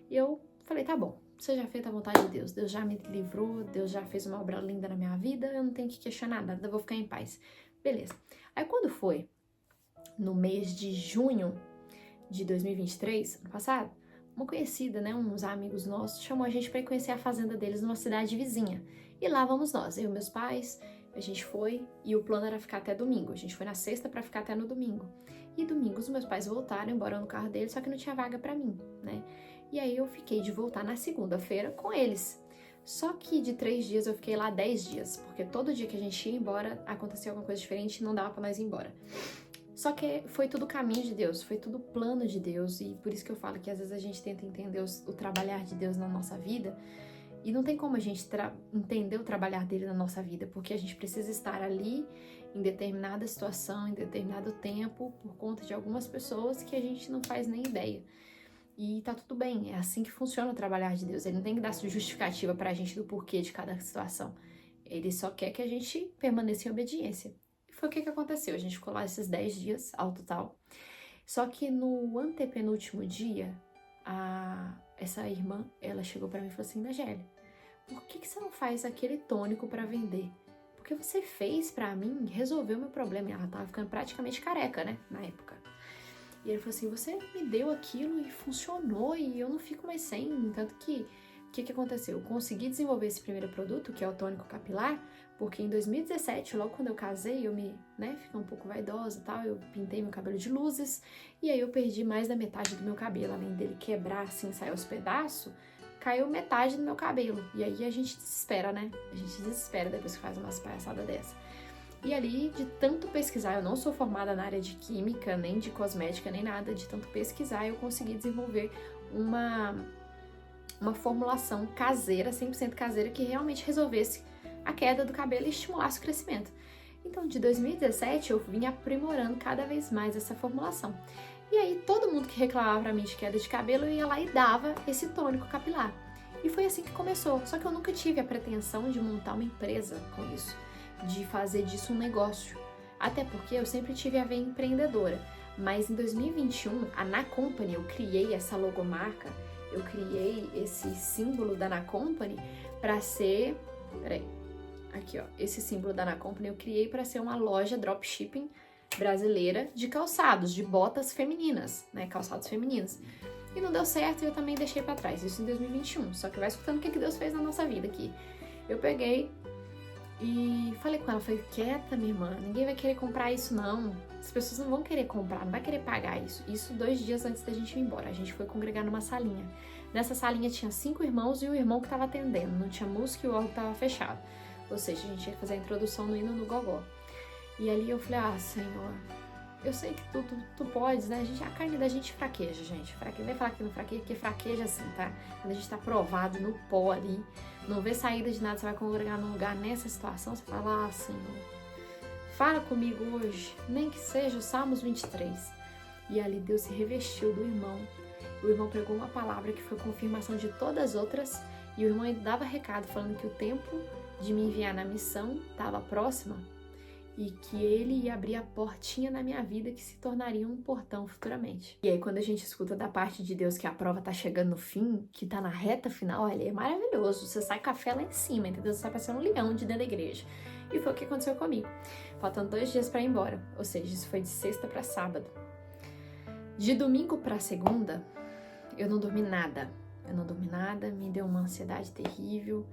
e eu falei, tá bom, seja feita a vontade de Deus, Deus já me livrou, Deus já fez uma obra linda na minha vida, eu não tenho que questionar nada, eu vou ficar em paz. Beleza. Aí quando foi no mês de junho de 2023, ano passado, uma conhecida, né, uns amigos nossos, chamou a gente para ir conhecer a fazenda deles numa cidade vizinha. E lá vamos nós, eu e meus pais, a gente foi e o plano era ficar até domingo. A gente foi na sexta para ficar até no domingo. E domingo os meus pais voltaram embora no carro deles, só que não tinha vaga para mim, né? E aí eu fiquei de voltar na segunda-feira com eles. Só que de 3 dias eu fiquei lá 10 dias, porque todo dia que a gente ia embora acontecia alguma coisa diferente e não dava pra nós ir embora. Só que foi tudo caminho de Deus, foi tudo plano de Deus, e por isso que eu falo que às vezes a gente tenta entender o trabalhar de Deus na nossa vida, e não tem como a gente entender o trabalhar dele na nossa vida, porque a gente precisa estar ali em determinada situação, em determinado tempo, por conta de algumas pessoas que a gente não faz nem ideia. E tá tudo bem, é assim que funciona o trabalhar de Deus. Ele não tem que dar justificativa pra gente do porquê de cada situação. Ele só quer que a gente permaneça em obediência. E foi o que aconteceu. A gente ficou lá esses 10 dias ao total. Só que no antepenúltimo dia, essa irmã, ela chegou pra mim e falou assim, Nagélia, por que você não faz aquele tônico pra vender? Porque você fez pra mim resolver o meu problema. E ela tava ficando praticamente careca, né, na época. E ele falou assim, você me deu aquilo e funcionou e eu não fico mais sem. Tanto que, o que aconteceu? Eu consegui desenvolver esse primeiro produto, que é o tônico capilar, porque em 2017, logo quando eu casei, eu fiquei um pouco vaidosa e tal, eu pintei meu cabelo de luzes, e aí eu perdi mais da metade do meu cabelo, além dele quebrar assim, sair aos pedaços, caiu metade do meu cabelo. E aí a gente desespera, né? A gente desespera depois que faz umas palhaçadas dessa. E ali, de tanto pesquisar, eu não sou formada na área de química, nem de cosmética, nem nada, de tanto pesquisar, eu consegui desenvolver uma formulação caseira, 100% caseira, que realmente resolvesse a queda do cabelo e estimulasse o crescimento. Então, de 2017, eu vim aprimorando cada vez mais essa formulação. E aí, todo mundo que reclamava pra mim de queda de cabelo, eu ia lá e dava esse tônico capilar. E foi assim que começou. Só que eu nunca tive a pretensão de montar uma empresa com isso, de fazer disso um negócio. Até porque eu sempre tive a veia empreendedora. Mas em 2021, a Na Company, eu criei essa logomarca, eu criei esse símbolo da Na Company para ser... Peraí. Aqui, ó. Esse símbolo da Na Company eu criei para ser uma loja dropshipping brasileira de calçados, de botas femininas, né? Calçados femininos. E não deu certo e eu também deixei para trás. Isso em 2021. Só que vai escutando o que Deus fez na nossa vida aqui. Eu peguei e falei com ela, falei, quieta, minha irmã, ninguém vai querer comprar isso não. As pessoas não vão querer comprar, não vai querer pagar isso. Isso 2 dias antes da gente ir embora. A gente foi congregar numa salinha. Nessa salinha tinha 5 irmãos e o irmão que estava atendendo. Não tinha música e o órgão estava fechado. Ou seja, a gente ia fazer a introdução no hino no gogó. E ali eu falei, Senhor, eu sei que tu podes, né? A carne da gente fraqueja, gente. Não vai falar que não fraqueja, porque fraqueja assim, tá? Quando a gente tá provado no pó ali, não vê saída de nada, você vai congregar num lugar nessa situação, você fala, Senhor, fala comigo hoje, nem que seja o Salmos 23. E ali Deus se revestiu do irmão. O irmão pregou uma palavra que foi confirmação de todas as outras, e o irmão ainda dava recado falando que o tempo de me enviar na missão estava próxima, e que ele ia abrir a portinha na minha vida que se tornaria um portão futuramente. E aí quando a gente escuta da parte de Deus que a prova tá chegando no fim, que tá na reta final, olha, é maravilhoso. Você sai com a fé lá em cima, entendeu? Você sai parecendo um leão de dentro da igreja. E foi o que aconteceu comigo. Faltando 2 dias pra ir embora. Ou seja, isso foi de sexta pra sábado. De domingo pra segunda, eu não dormi nada. Me deu uma ansiedade terrível.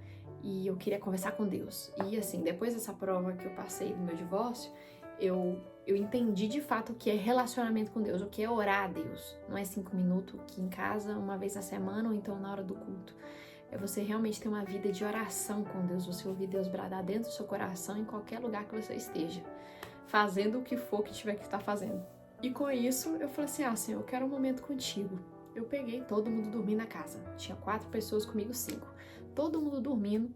E eu queria conversar com Deus. E assim, depois dessa prova que eu passei do meu divórcio, eu entendi de fato o que é relacionamento com Deus, o que é orar a Deus. Não é 5 minutos aqui em casa, uma vez na semana ou então na hora do culto. É você realmente ter uma vida de oração com Deus, você ouvir Deus bradar dentro do seu coração em qualquer lugar que você esteja, fazendo o que for que tiver que estar fazendo. E com isso, eu falei assim, Senhor, eu quero um momento contigo. Eu peguei todo mundo dormindo na casa. Tinha 4 pessoas, comigo 5. Todo mundo dormindo,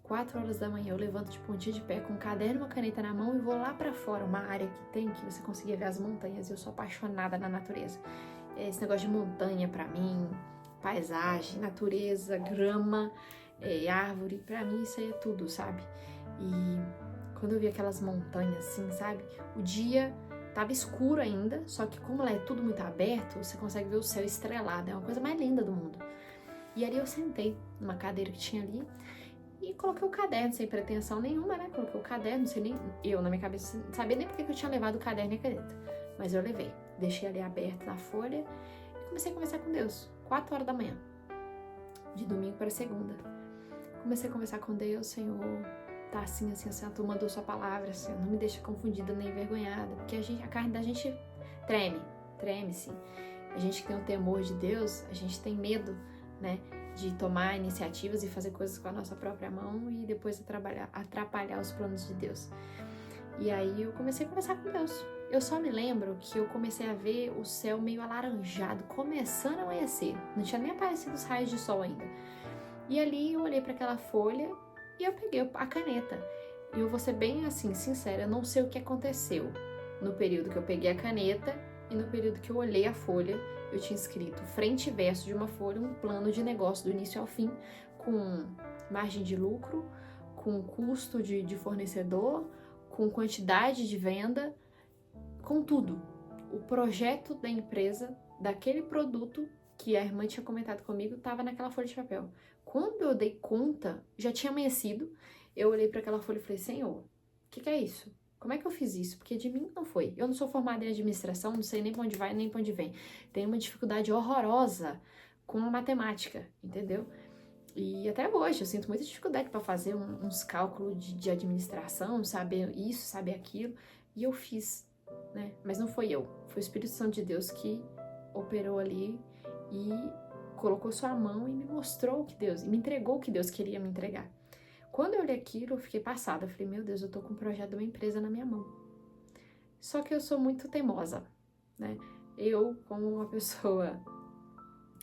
4 horas da manhã eu levanto de pontinha de pé com um caderno e uma caneta na mão e vou lá pra fora, uma área que tem que você conseguia ver as montanhas. Eu sou apaixonada na natureza. Esse negócio de montanha pra mim, paisagem, natureza, grama, árvore, pra mim isso aí é tudo, sabe? E quando eu vi aquelas montanhas assim, sabe? O dia tava escuro ainda, só que como lá é tudo muito aberto, você consegue ver o céu estrelado, é uma coisa mais linda do mundo. E ali eu sentei numa cadeira que tinha ali e coloquei o caderno, sem pretensão nenhuma, né? Coloquei o caderno, não sei nem... Eu, na minha cabeça, não sabia nem porque eu tinha levado o caderno e a caneta. Mas eu levei. Deixei ali aberto na folha e comecei a conversar com Deus. 4 horas da manhã. De domingo para segunda. Comecei a conversar com Deus, Senhor... Tá assim, tu mandou sua palavra, Senhor. Não me deixa confundida nem envergonhada. Porque a carne da gente treme sim. A gente que tem um temor de Deus, a gente tem medo, né, de tomar iniciativas e fazer coisas com a nossa própria mão e depois atrapalhar os planos de Deus. E aí eu comecei a conversar com Deus. Eu só me lembro que eu comecei a ver o céu meio alaranjado, começando a amanhecer. Não tinha nem aparecido os raios de sol ainda. E ali eu olhei para aquela folha e eu peguei a caneta. E eu vou ser bem assim, sincera, eu não sei o que aconteceu no período que eu peguei a caneta e no período que eu olhei a folha. Eu tinha escrito frente e verso de uma folha um plano de negócio do início ao fim, com margem de lucro, com custo de fornecedor, com quantidade de venda, com tudo. O projeto da empresa, daquele produto que a irmã tinha comentado comigo, estava naquela folha de papel. Quando eu dei conta, já tinha amanhecido, eu olhei para aquela folha e falei, Senhor, o que é isso? Como é que eu fiz isso? Porque de mim não foi. Eu não sou formada em administração, não sei nem pra onde vai, nem pra onde vem. Tenho uma dificuldade horrorosa com a matemática, entendeu? E até hoje eu sinto muita dificuldade para fazer uns cálculos de administração, saber isso, saber aquilo. E eu fiz, né? Mas não foi eu. Foi o Espírito Santo de Deus que operou ali e colocou sua mão e me mostrou o que Deus, e me entregou o que Deus queria me entregar. Quando eu olhei aquilo, eu fiquei passada. Eu falei, meu Deus, eu tô com um projeto de uma empresa na minha mão. Só que eu sou muito teimosa, né? Eu, como uma pessoa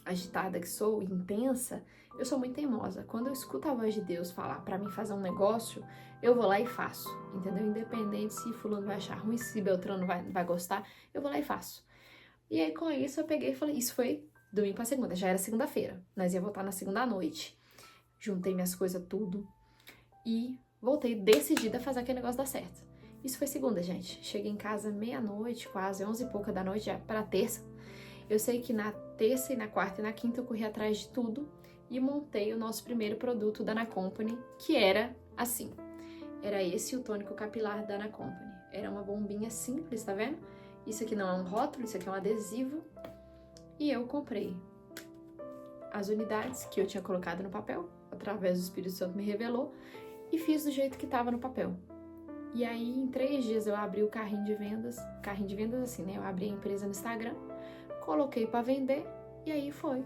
agitada que sou, intensa, eu sou muito teimosa. Quando eu escuto a voz de Deus falar pra mim fazer um negócio, eu vou lá e faço, entendeu? Independente se fulano vai achar ruim, se Beltrano vai gostar, eu vou lá e faço. E aí, com isso, eu peguei e falei, isso foi domingo pra segunda, já era segunda-feira. Nós ia voltar na segunda à noite. Juntei minhas coisas tudo e voltei decidida a fazer aquele negócio dar certo. Isso foi segunda, gente. Cheguei em casa meia-noite, quase 11 e pouca da noite, já para terça. Eu sei que na terça e na quarta e na quinta eu corri atrás de tudo e montei o nosso primeiro produto da Ana Company, que era assim. Era esse o tônico capilar da Ana Company. Era uma bombinha simples, tá vendo? Isso aqui não é um rótulo, isso aqui é um adesivo. E eu comprei as unidades que eu tinha colocado no papel, através do Espírito Santo me revelou, e fiz do jeito que estava no papel. E aí, em 3 dias, eu abri o carrinho de vendas assim, né? Eu abri a empresa no Instagram, coloquei para vender, e aí foi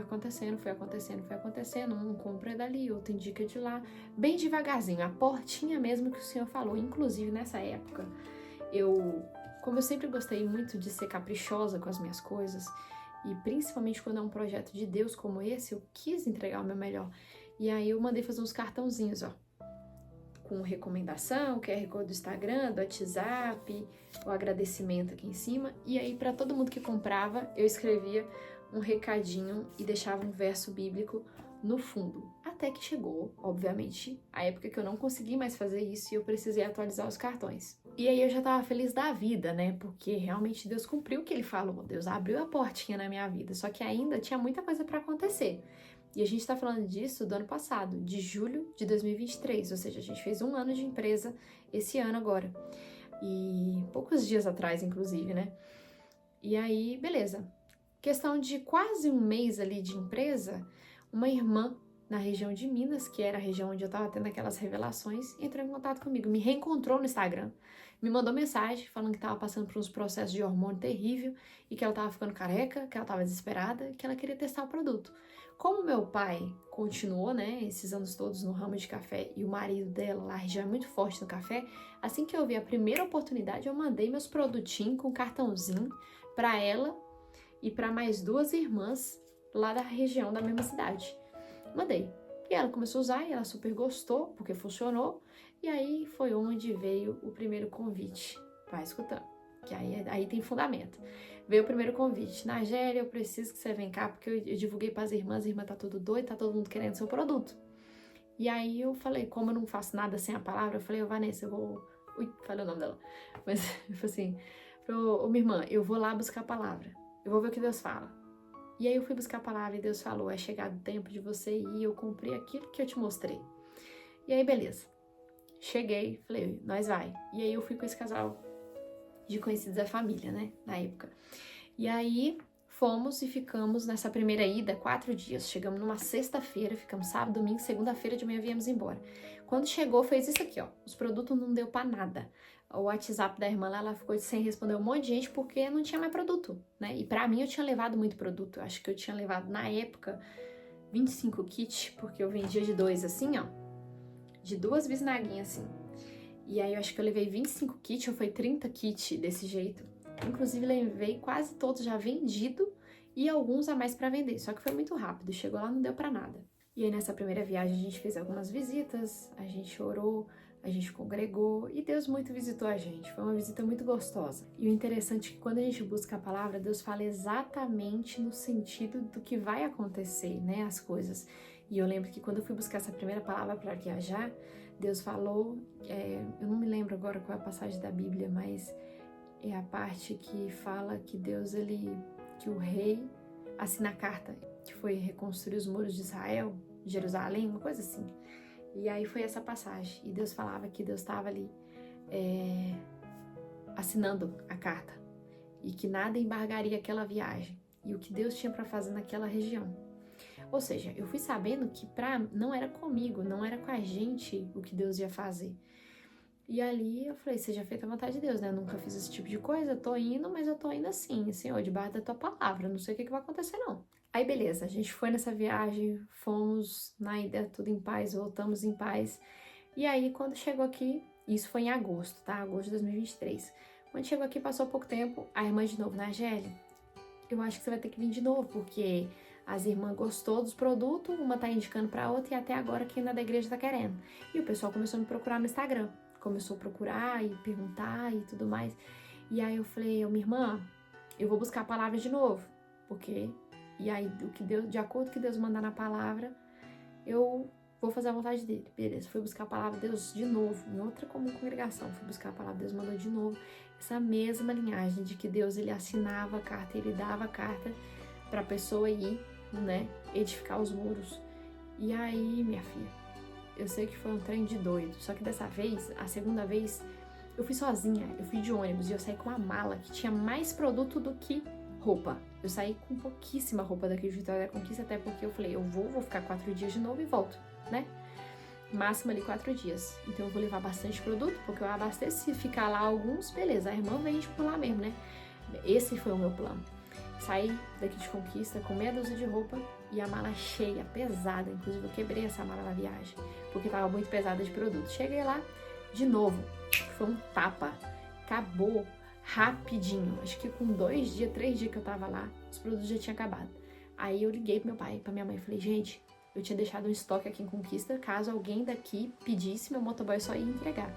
acontecendo, um compra dali, outro indica de lá, bem devagarzinho, a portinha mesmo que o senhor falou. Inclusive, nessa época, como eu sempre gostei muito de ser caprichosa com as minhas coisas, e principalmente quando é um projeto de Deus como esse, eu quis entregar o meu melhor. E aí eu mandei fazer uns cartãozinhos, ó, com recomendação, QR Code do Instagram, do WhatsApp, o agradecimento aqui em cima. E aí, para todo mundo que comprava, eu escrevia um recadinho e deixava um verso bíblico no fundo. Até que chegou, obviamente, a época que eu não consegui mais fazer isso e eu precisei atualizar os cartões. E aí eu já tava feliz da vida, né? Porque realmente Deus cumpriu o que Ele falou. Deus abriu a portinha na minha vida. Só que ainda tinha muita coisa para acontecer. E a gente tá falando disso do ano passado, de julho de 2023. Ou seja, a gente fez 1 ano de empresa esse ano agora. E poucos dias atrás, inclusive, né? E aí, beleza. Questão de quase 1 mês ali de empresa, uma irmã na região de Minas, que era a região onde eu tava tendo aquelas revelações, entrou em contato comigo, me reencontrou no Instagram, me mandou mensagem falando que tava passando por uns processos de hormônio terrível e que ela tava ficando careca, que ela tava desesperada e que ela queria testar o produto. Como meu pai continuou, né, esses anos todos no ramo de café e o marido dela lá já é muito forte no café, assim que eu vi a primeira oportunidade, eu mandei meus produtinhos com cartãozinho para ela e para mais 2 irmãs lá da região da mesma cidade. Mandei. E ela começou a usar e ela super gostou, porque funcionou. E aí foi onde veio o primeiro convite. Vai escutando, que aí tem fundamento. Veio o primeiro convite. Nagélia, eu preciso que você venha cá, porque eu divulguei para as irmãs. A irmã tá tudo doida, tá todo mundo querendo seu produto. E aí eu falei, como eu não faço nada sem a palavra, eu falei, Vanessa, eu vou... Ui, falei o nome dela. Mas eu falei assim, minha irmã, eu vou lá buscar a palavra. Eu vou ver o que Deus fala. E aí eu fui buscar a palavra e Deus falou, é chegado o tempo de você ir, eu cumpri aquilo que eu te mostrei. E aí, beleza. Cheguei, falei, nós vai. E aí eu fui com esse casal de conhecidos da família, né, na época. E aí fomos e ficamos nessa primeira ida 4 dias. Chegamos numa sexta-feira, ficamos sábado, domingo, segunda-feira de manhã viemos embora. Quando chegou, fez isso aqui, ó. Os produtos não deu pra nada. O WhatsApp da irmã lá, ela ficou sem responder um monte de gente porque não tinha mais produto, né? E pra mim eu tinha levado muito produto. Eu acho que eu tinha levado, na época, 25 kits, porque eu vendia de 2 assim, ó. De 2 bisnaguinhas assim. E aí eu acho que eu levei 25 kits, ou foi 30 kits desse jeito. Inclusive levei quase todos já vendido e alguns a mais pra vender. Só que foi muito rápido, chegou lá não deu pra nada. E aí nessa primeira viagem a gente fez algumas visitas, a gente orou, a gente congregou e Deus muito visitou a gente. Foi uma visita muito gostosa. E o interessante é que quando a gente busca a palavra, Deus fala exatamente no sentido do que vai acontecer, né, as coisas. E eu lembro que quando eu fui buscar essa primeira palavra para viajar, Deus falou, eu não me lembro agora qual é a passagem da Bíblia, mas é a parte que fala que Deus, que o rei assina a carta, que foi reconstruir os muros de Israel, de Jerusalém, uma coisa assim. E aí foi essa passagem. E Deus falava que Deus estava ali assinando a carta e que nada embargaria aquela viagem e o que Deus tinha para fazer naquela região. Ou seja, eu fui sabendo que não era comigo, não era com a gente o que Deus ia fazer. E ali eu falei, seja feita a vontade de Deus, né? Eu nunca fiz esse tipo de coisa, eu tô indo, mas eu tô indo assim, Senhor, debaixo da tua palavra, não sei o que vai acontecer não. Aí beleza, a gente foi nessa viagem, fomos na ida, tudo em paz, voltamos em paz. E aí quando chegou aqui, isso foi em agosto, tá? Agosto de 2023. Quando chegou aqui, passou pouco tempo, a irmã de novo, Nageli, eu acho que você vai ter que vir de novo, porque as irmãs gostou dos produtos, uma tá indicando pra outra e até agora quem é da igreja tá querendo. E o pessoal começou a me procurar no Instagram. Começou a procurar e perguntar e tudo mais. E aí eu falei, minha irmã, eu vou buscar a palavra de novo. Porque, e aí, de acordo com o que Deus mandar na palavra, eu vou fazer a vontade dele. Beleza, fui buscar a palavra de Deus de novo, em outra congregação. Fui buscar a palavra de Deus, mandou de novo. Essa mesma linhagem de que Deus, ele assinava a carta, ele dava a carta pra pessoa ir, né, edificar os muros. E aí, minha filha, eu sei que foi um trem de doido, só que dessa vez, a segunda vez, eu fui sozinha, eu fui de ônibus e eu saí com uma mala que tinha mais produto do que roupa. Eu saí com pouquíssima roupa daqui de Vitória da Conquista, até porque eu falei, eu vou ficar 4 dias de novo e volto, né? Máximo ali 4 dias. Então eu vou levar bastante produto, porque eu abasteço, se ficar lá alguns, beleza, a irmã vende por lá mesmo, né? Esse foi o meu plano. Saí daqui de Conquista com meia dúzia de roupa e a mala cheia, pesada. Inclusive eu quebrei essa mala na viagem, porque tava muito pesada de produto. Cheguei lá, de novo, foi um tapa. Acabou rapidinho. Acho que com 2 dias, 3 dias que eu tava lá, os produtos já tinham acabado. Aí eu liguei pro meu pai, pra minha mãe, falei, gente, eu tinha deixado um estoque aqui em Conquista, caso alguém daqui pedisse, meu motoboy só ia entregar.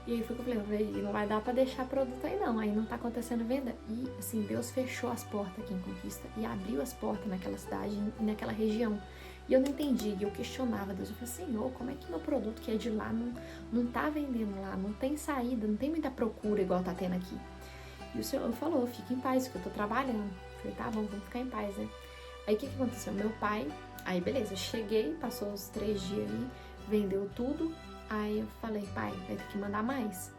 E aí foi que eu falei, não vai dar pra deixar produto aí não, aí não tá acontecendo venda. E assim, Deus fechou as portas aqui em Conquista e abriu as portas naquela cidade e naquela região. E eu não entendi, e eu questionava Deus, eu falei, Senhor, como é que meu produto que é de lá não tá vendendo lá, não tem saída, não tem muita procura igual tá tendo aqui. E o Senhor falou, fica em paz, que eu tô trabalhando. Eu falei, tá bom, vamos ficar em paz, né? Aí o que aconteceu? Meu pai, aí beleza, eu cheguei, passou os 3 dias aí, vendeu tudo. Aí eu falei, pai, vai ter que mandar mais.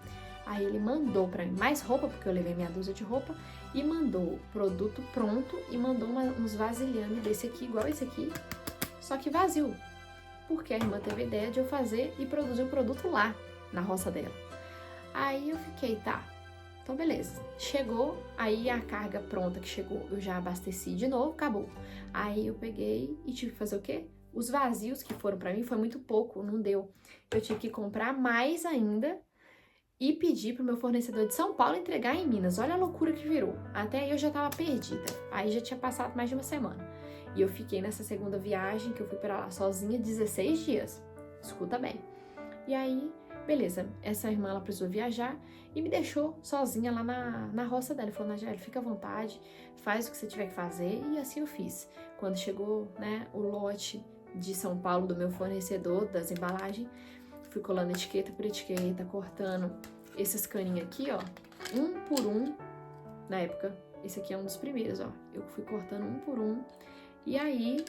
Aí ele mandou pra mim mais roupa, porque eu levei minha dúzia de roupa, e mandou o produto pronto e mandou uns vasilhames desse aqui, igual esse aqui, só que vazio. Porque a irmã teve a ideia de eu fazer e produzir o produto lá, na roça dela. Aí eu fiquei, tá, então beleza. Chegou, aí a carga pronta que chegou, eu já abasteci de novo, acabou. Aí eu peguei e tive que fazer o quê? Os vazios que foram pra mim foi muito pouco, não deu. Eu tive que comprar mais ainda e pedir pro meu fornecedor de São Paulo entregar em Minas. Olha a loucura que virou. Até aí eu já tava perdida. Aí já tinha passado mais de uma semana. E eu fiquei nessa segunda viagem, que eu fui pra lá sozinha, 16 dias. Escuta bem. E aí, beleza. Essa irmã, ela precisou viajar e me deixou sozinha lá na roça dela. Falou, Nageli, fica à vontade, faz o que você tiver que fazer. E assim eu fiz. Quando chegou, né, o lote de São Paulo do meu fornecedor, das embalagens, fui colando etiqueta por etiqueta, cortando esses caninhos aqui, ó, um por um. Na época, esse aqui é um dos primeiros, ó. Eu fui cortando um por um. E aí,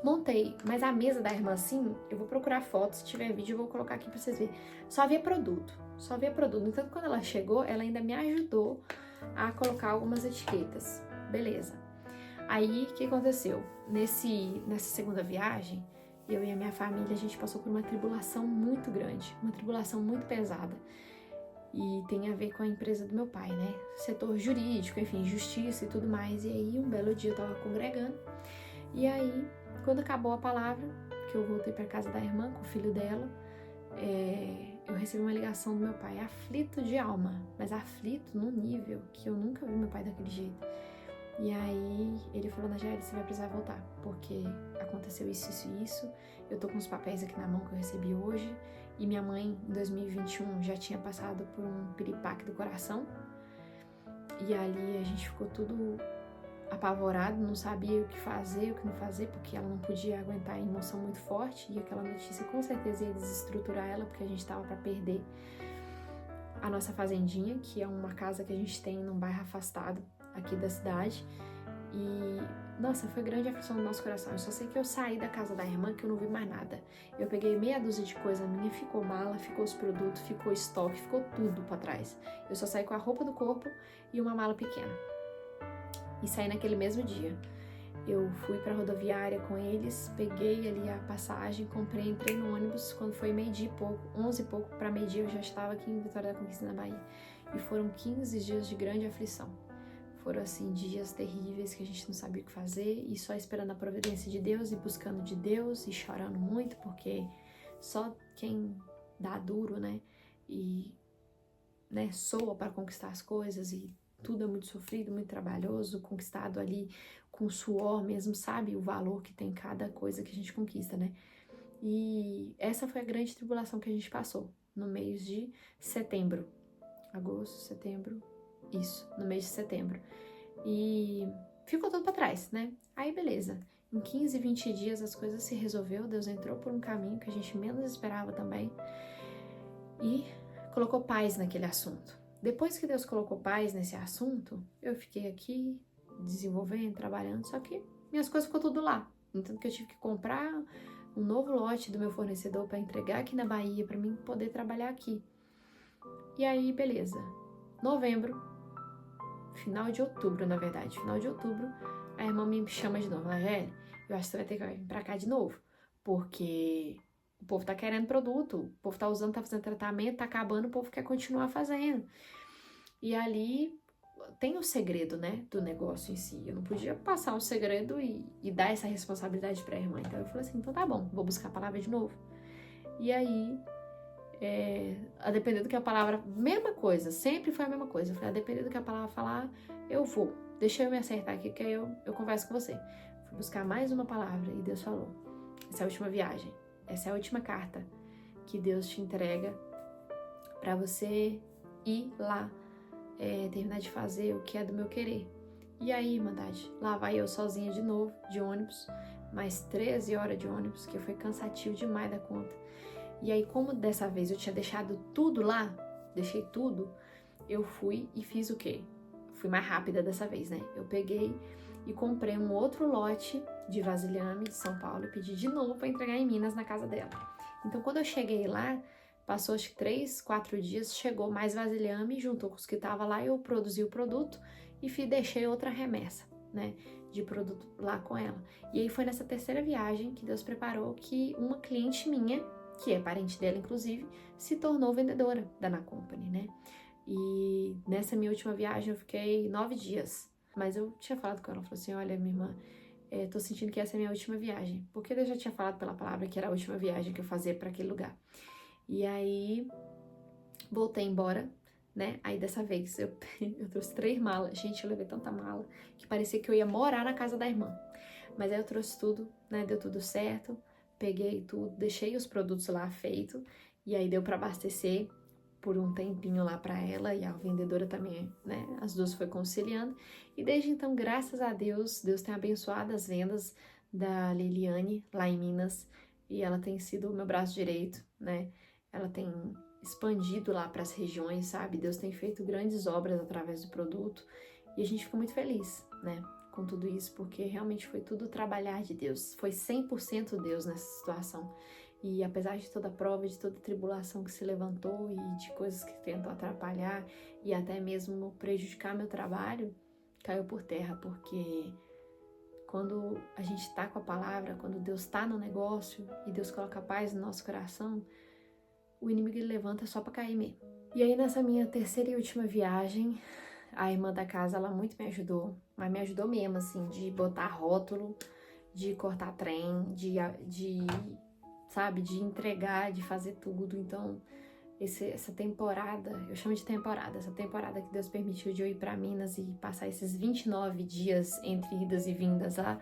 montei. Mas a mesa da irmã, assim, eu vou procurar fotos, se tiver vídeo eu vou colocar aqui pra vocês verem. Só havia produto, só havia produto. Então, quando ela chegou, ela ainda me ajudou a colocar algumas etiquetas. Beleza. Aí, o que aconteceu? Nessa segunda viagem, eu e a minha família, a gente passou por uma tribulação muito grande, uma tribulação muito pesada. E tem a ver com a empresa do meu pai, né? Setor jurídico, enfim, justiça e tudo mais. E aí, um belo dia eu tava congregando. E aí, quando acabou a palavra, que eu voltei pra casa da irmã com o filho dela, eu recebi uma ligação do meu pai, aflito de alma, mas aflito num nível que eu nunca vi meu pai daquele jeito. E aí ele falou, Nageli, você vai precisar voltar, porque aconteceu isso, isso e isso, eu tô com os papéis aqui na mão que eu recebi hoje, e minha mãe, em 2021, já tinha passado por um piripaque do coração, e ali a gente ficou tudo apavorado, não sabia o que fazer, o que não fazer, porque ela não podia aguentar a emoção muito forte, e aquela notícia com certeza ia desestruturar ela, porque a gente tava pra perder a nossa fazendinha, que é uma casa que a gente tem num bairro afastado aqui da cidade, E, nossa, foi grande a aflição do nosso coração. Eu só sei que eu saí da casa da irmã, que eu não vi mais nada. Eu peguei meia dúzia de coisa minha, ficou mala, ficou os produtos, ficou estoque, ficou tudo pra trás. Eu só saí com a roupa do corpo e uma mala pequena. E saí naquele mesmo dia. Eu fui pra rodoviária com eles, peguei ali a passagem, comprei, entrei no ônibus. Quando foi meio-dia e pouco, 11 e pouco pra meio-dia, eu já estava aqui em Vitória da Conquista, na Bahia. E foram 15 dias de grande aflição. Foram, assim, dias terríveis que a gente não sabia o que fazer e só esperando a providência de Deus e buscando de Deus e chorando muito, porque só quem dá duro, né, e, né, soa para conquistar as coisas e tudo é muito sofrido, muito trabalhoso, conquistado ali com suor mesmo, sabe o valor que tem cada coisa que a gente conquista, né? E essa foi a grande tribulação que a gente passou no mês de setembro. Agosto, setembro, isso, no mês de setembro. E ficou tudo pra trás, né? Aí beleza, em 15, 20 dias as coisas se resolveu, Deus entrou por um caminho que a gente menos esperava também e colocou paz naquele assunto. Depois que Deus colocou paz nesse assunto, eu fiquei aqui desenvolvendo, trabalhando, só que minhas coisas ficou tudo lá. Então que eu tive que comprar um novo lote do meu fornecedor para entregar aqui na Bahia, para mim poder trabalhar aqui. E aí, beleza. Novembro, final de outubro, na verdade, final de outubro, a irmã me chama de novo. Angélica, eu acho que você vai ter que vir pra cá de novo, porque o povo tá querendo produto, o povo tá usando, tá fazendo tratamento, tá acabando, o povo quer continuar fazendo. E ali tem o segredo, né, do negócio em si. Eu não podia passar o segredo e dar essa responsabilidade pra irmã. Então eu falei assim, então tá bom, vou buscar a palavra de novo. E aí, a depender do que a palavra, mesma coisa, sempre foi a mesma coisa. Eu falei, a depender do que a palavra falar, eu vou. Deixa eu me acertar aqui, que aí eu converso com você. Fui buscar mais uma palavra e Deus falou, essa é a última viagem, essa é a última carta que Deus te entrega pra você ir lá, terminar de fazer o que é do meu querer. E aí, Irmandade, lá vai eu sozinha de novo, de ônibus, mais 13 horas de ônibus, que foi cansativo demais da conta. E aí, como dessa vez eu tinha deixado tudo lá, deixei tudo, eu fui e fiz o quê? Fui mais rápida dessa vez, né? Eu peguei e comprei um outro lote de vasilhame de São Paulo e pedi de novo para entregar em Minas, na casa dela. Então, quando eu cheguei lá, passou acho que 3, 4 dias, chegou mais vasilhame, juntou com os que estavam lá, eu produzi o produto e deixei outra remessa, né, de produto lá com ela. E aí foi nessa terceira viagem que Deus preparou que uma cliente minha, que é parente dela inclusive, se tornou vendedora da Na Company, né? E nessa minha última viagem eu fiquei 9 dias, mas eu tinha falado com ela, falou assim, olha, minha irmã, tô sentindo que essa é a minha última viagem, porque eu já tinha falado pela palavra que era a última viagem que eu fazia para aquele lugar. E aí voltei embora, né? Aí dessa vez eu trouxe 3 malas. Gente, eu levei tanta mala que parecia que eu ia morar na casa da irmã. Mas aí eu trouxe tudo, né? Deu tudo certo. Peguei tudo, deixei os produtos lá feito. E aí deu para abastecer por um tempinho lá para ela. E a vendedora também, né? As duas foi conciliando. E desde então, graças a Deus, Deus tem abençoado as vendas da Liliane lá em Minas. E ela tem sido o meu braço direito, né? Ela tem expandido lá para as regiões, sabe? Deus tem feito grandes obras através do produto e a gente fica muito feliz, né? Com tudo isso, porque realmente foi tudo trabalhar de Deus. Foi 100% Deus nessa situação. E apesar de toda a prova, de toda a tribulação que se levantou e de coisas que tentam atrapalhar e até mesmo prejudicar meu trabalho, caiu por terra, porque quando a gente tá com a palavra, quando Deus tá no negócio e Deus coloca paz no nosso coração, o inimigo ele levanta só pra cair mesmo. E aí nessa minha terceira e última viagem, a irmã da casa, ela muito me ajudou, mas me ajudou mesmo, assim, de botar rótulo, de cortar trem, sabe, de entregar, de fazer tudo. Então, essa temporada, eu chamo de temporada, essa temporada que Deus permitiu de eu ir pra Minas e passar esses 29 dias entre idas e vindas lá,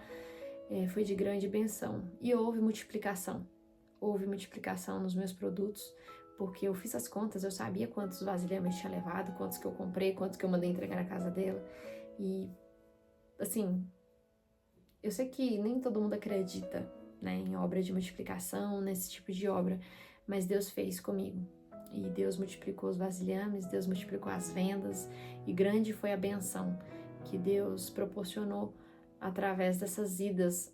foi de grande bênção. E houve multiplicação nos meus produtos, porque eu fiz as contas, eu sabia quantos vasilhames eu tinha levado, quantos que eu comprei, quantos que eu mandei entregar na casa dela. E, assim, eu sei que nem todo mundo acredita, né, em obra de multiplicação, nesse tipo de obra, mas Deus fez comigo. E Deus multiplicou os vasilhames, Deus multiplicou as vendas, e grande foi a benção que Deus proporcionou através dessas idas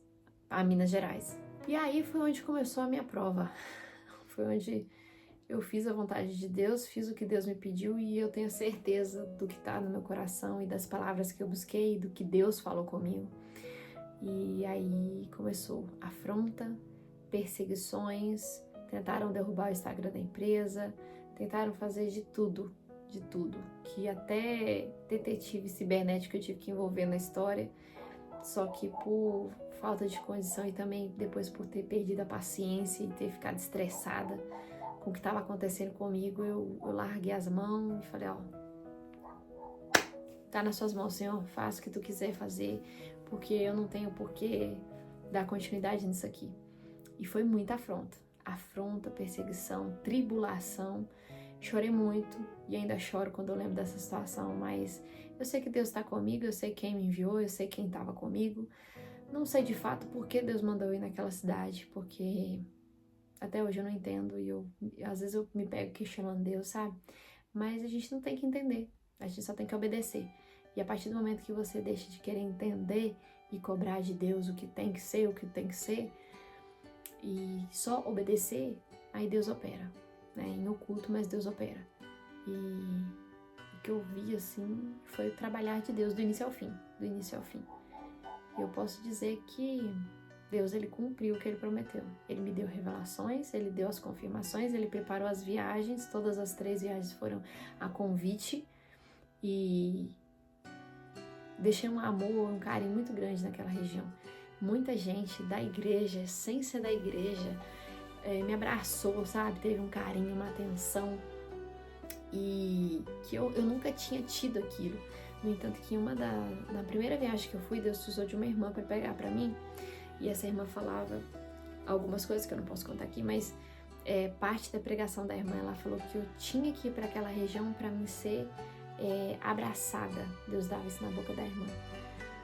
a Minas Gerais. E aí foi onde começou a minha prova. Foi onde eu fiz a vontade de Deus, fiz o que Deus me pediu e eu tenho certeza do que está no meu coração e das palavras que eu busquei, do que Deus falou comigo. E aí começou afronta, perseguições, tentaram derrubar o Instagram da empresa, tentaram fazer de tudo, que até detetive cibernético eu tive que envolver na história, só que por falta de condição e também depois por ter perdido a paciência e ter ficado estressada com o que estava acontecendo comigo, eu larguei as mãos e falei, ó, tá nas suas mãos, Senhor, faça o que tu quiser fazer, porque eu não tenho por que dar continuidade nisso aqui. E foi muita afronta, perseguição, tribulação. Chorei muito e ainda choro quando eu lembro dessa situação, mas eu sei que Deus está comigo, eu sei quem me enviou, eu sei quem estava comigo. Não sei de fato por que Deus mandou eu ir naquela cidade, porque até hoje eu não entendo e às vezes eu me pego questionando Deus, sabe? Mas a gente não tem que entender, a gente só tem que obedecer. E a partir do momento que você deixa de querer entender e cobrar de Deus o que tem que ser, e só obedecer, aí Deus opera, né? Em oculto, mas Deus opera. E o que eu vi, assim, foi o trabalhar de Deus do início ao fim. Eu posso dizer que Deus, ele cumpriu o que ele prometeu. Ele me deu revelações, ele deu as confirmações, ele preparou as viagens, todas as 3 viagens foram a convite e deixei um amor, um carinho muito grande naquela região. Muita gente da igreja, sem ser da igreja, me abraçou, sabe? Teve um carinho, uma atenção e que eu nunca tinha tido aquilo. No entanto, que na primeira viagem que eu fui, Deus usou de uma irmã para pegar para mim e essa irmã falava algumas coisas que eu não posso contar aqui, mas parte da pregação da irmã, ela falou que eu tinha que ir para aquela região para mim ser abraçada. Deus dava isso na boca da irmã.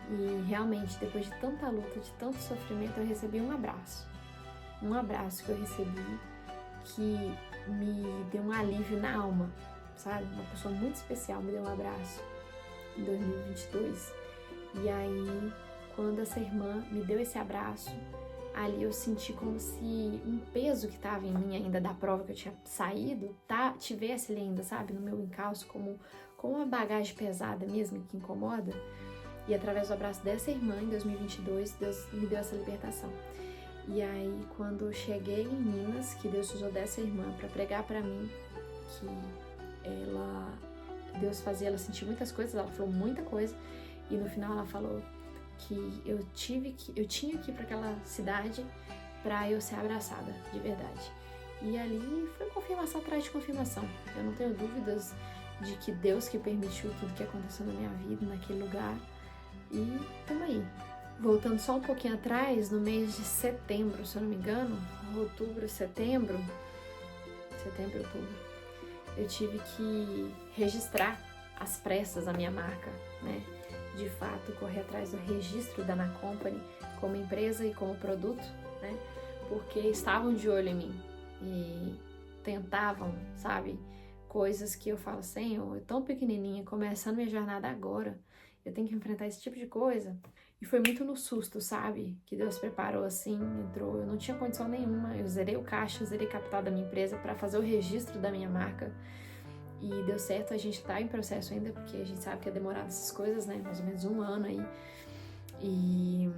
E realmente, depois de tanta luta, de tanto sofrimento, eu recebi um abraço. Um abraço que eu recebi que me deu um alívio na alma, sabe? Uma pessoa muito especial me deu um abraço em 2022. E aí, quando essa irmã me deu esse abraço, ali eu senti como se um peso que estava em mim ainda da prova que eu tinha saído, tivesse ali ainda, sabe? No meu encalço, como uma bagagem pesada mesmo, que incomoda. E através do abraço dessa irmã, em 2022, Deus me deu essa libertação. E aí, quando eu cheguei em Minas, que Deus usou dessa irmã para pregar para mim, que Deus fazia ela sentir muitas coisas, ela falou muita coisa, e no final ela falou que eu tinha que ir para aquela cidade para eu ser abraçada, de verdade. E ali foi confirmação atrás de confirmação. Eu não tenho dúvidas de que Deus que permitiu tudo que aconteceu na minha vida, naquele lugar. E tamo aí. Voltando só um pouquinho atrás, no mês de setembro, se eu não me engano, setembro, outubro, eu tive que registrar às pressas a minha marca, né? De fato, correr atrás do registro da Na Company como empresa e como produto, né? Porque estavam de olho em mim e tentavam, sabe? Coisas que eu falo, Senhor, eu tão pequenininha, começando minha jornada agora, eu tenho que enfrentar esse tipo de coisa. E foi muito no susto, sabe? Que Deus preparou assim, entrou. Eu não tinha condição nenhuma. Eu zerei o caixa, zerei capital da minha empresa para fazer o registro da minha marca. E deu certo, a gente tá em processo ainda, porque a gente sabe que é demorado essas coisas, né? Mais ou menos 1 ano aí.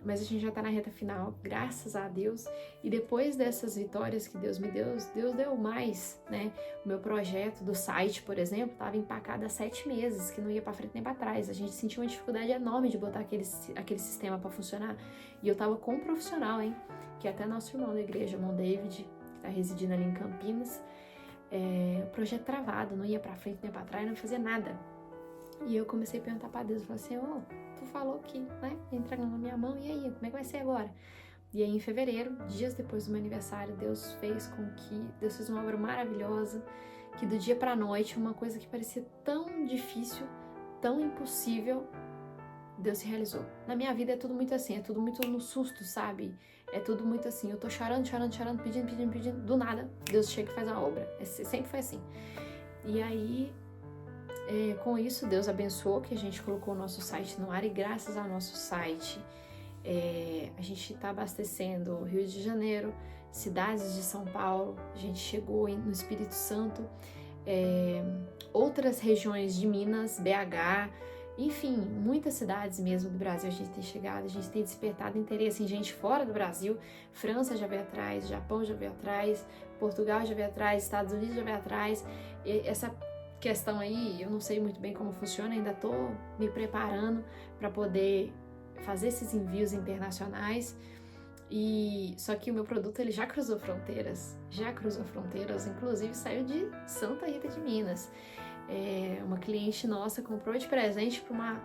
Mas a gente já tá na reta final, graças a Deus. E depois dessas vitórias que Deus me deu, Deus deu mais, né? O meu projeto do site, por exemplo, tava empacado há 7 meses, que não ia pra frente nem pra trás. A gente sentiu uma dificuldade enorme de botar aquele sistema pra funcionar. E eu tava com um profissional, hein? Que é até nosso irmão da igreja, irmão David, que tá residindo ali em Campinas. O projeto travado, não ia pra frente nem pra trás, não fazia nada. E eu comecei a perguntar pra Deus, eu falei assim, tu falou que, né, entregou na minha mão, e aí, como é que vai ser agora? E aí, em fevereiro, dias depois do meu aniversário, Deus fez uma obra maravilhosa, que do dia pra noite, uma coisa que parecia tão difícil, tão impossível, Deus se realizou. Na minha vida é tudo muito assim, é tudo muito no susto, sabe? É tudo muito assim, eu tô chorando, pedindo, do nada, Deus chega e faz uma obra. Sempre foi assim. E aí, Com isso, Deus abençoou que a gente colocou o nosso site no ar e graças ao nosso site, a gente está abastecendo Rio de Janeiro, cidades de São Paulo, a gente chegou no Espírito Santo, outras regiões de Minas, BH, enfim, muitas cidades mesmo do Brasil a gente tem chegado, a gente tem despertado interesse em gente fora do Brasil. França já veio atrás, Japão já veio atrás, Portugal já veio atrás, Estados Unidos já veio atrás. E essa questão aí, eu não sei muito bem como funciona, ainda tô me preparando para poder fazer esses envios internacionais. E só que o meu produto ele já cruzou fronteiras, inclusive saiu de Santa Rita de Minas. Uma cliente nossa comprou de presente para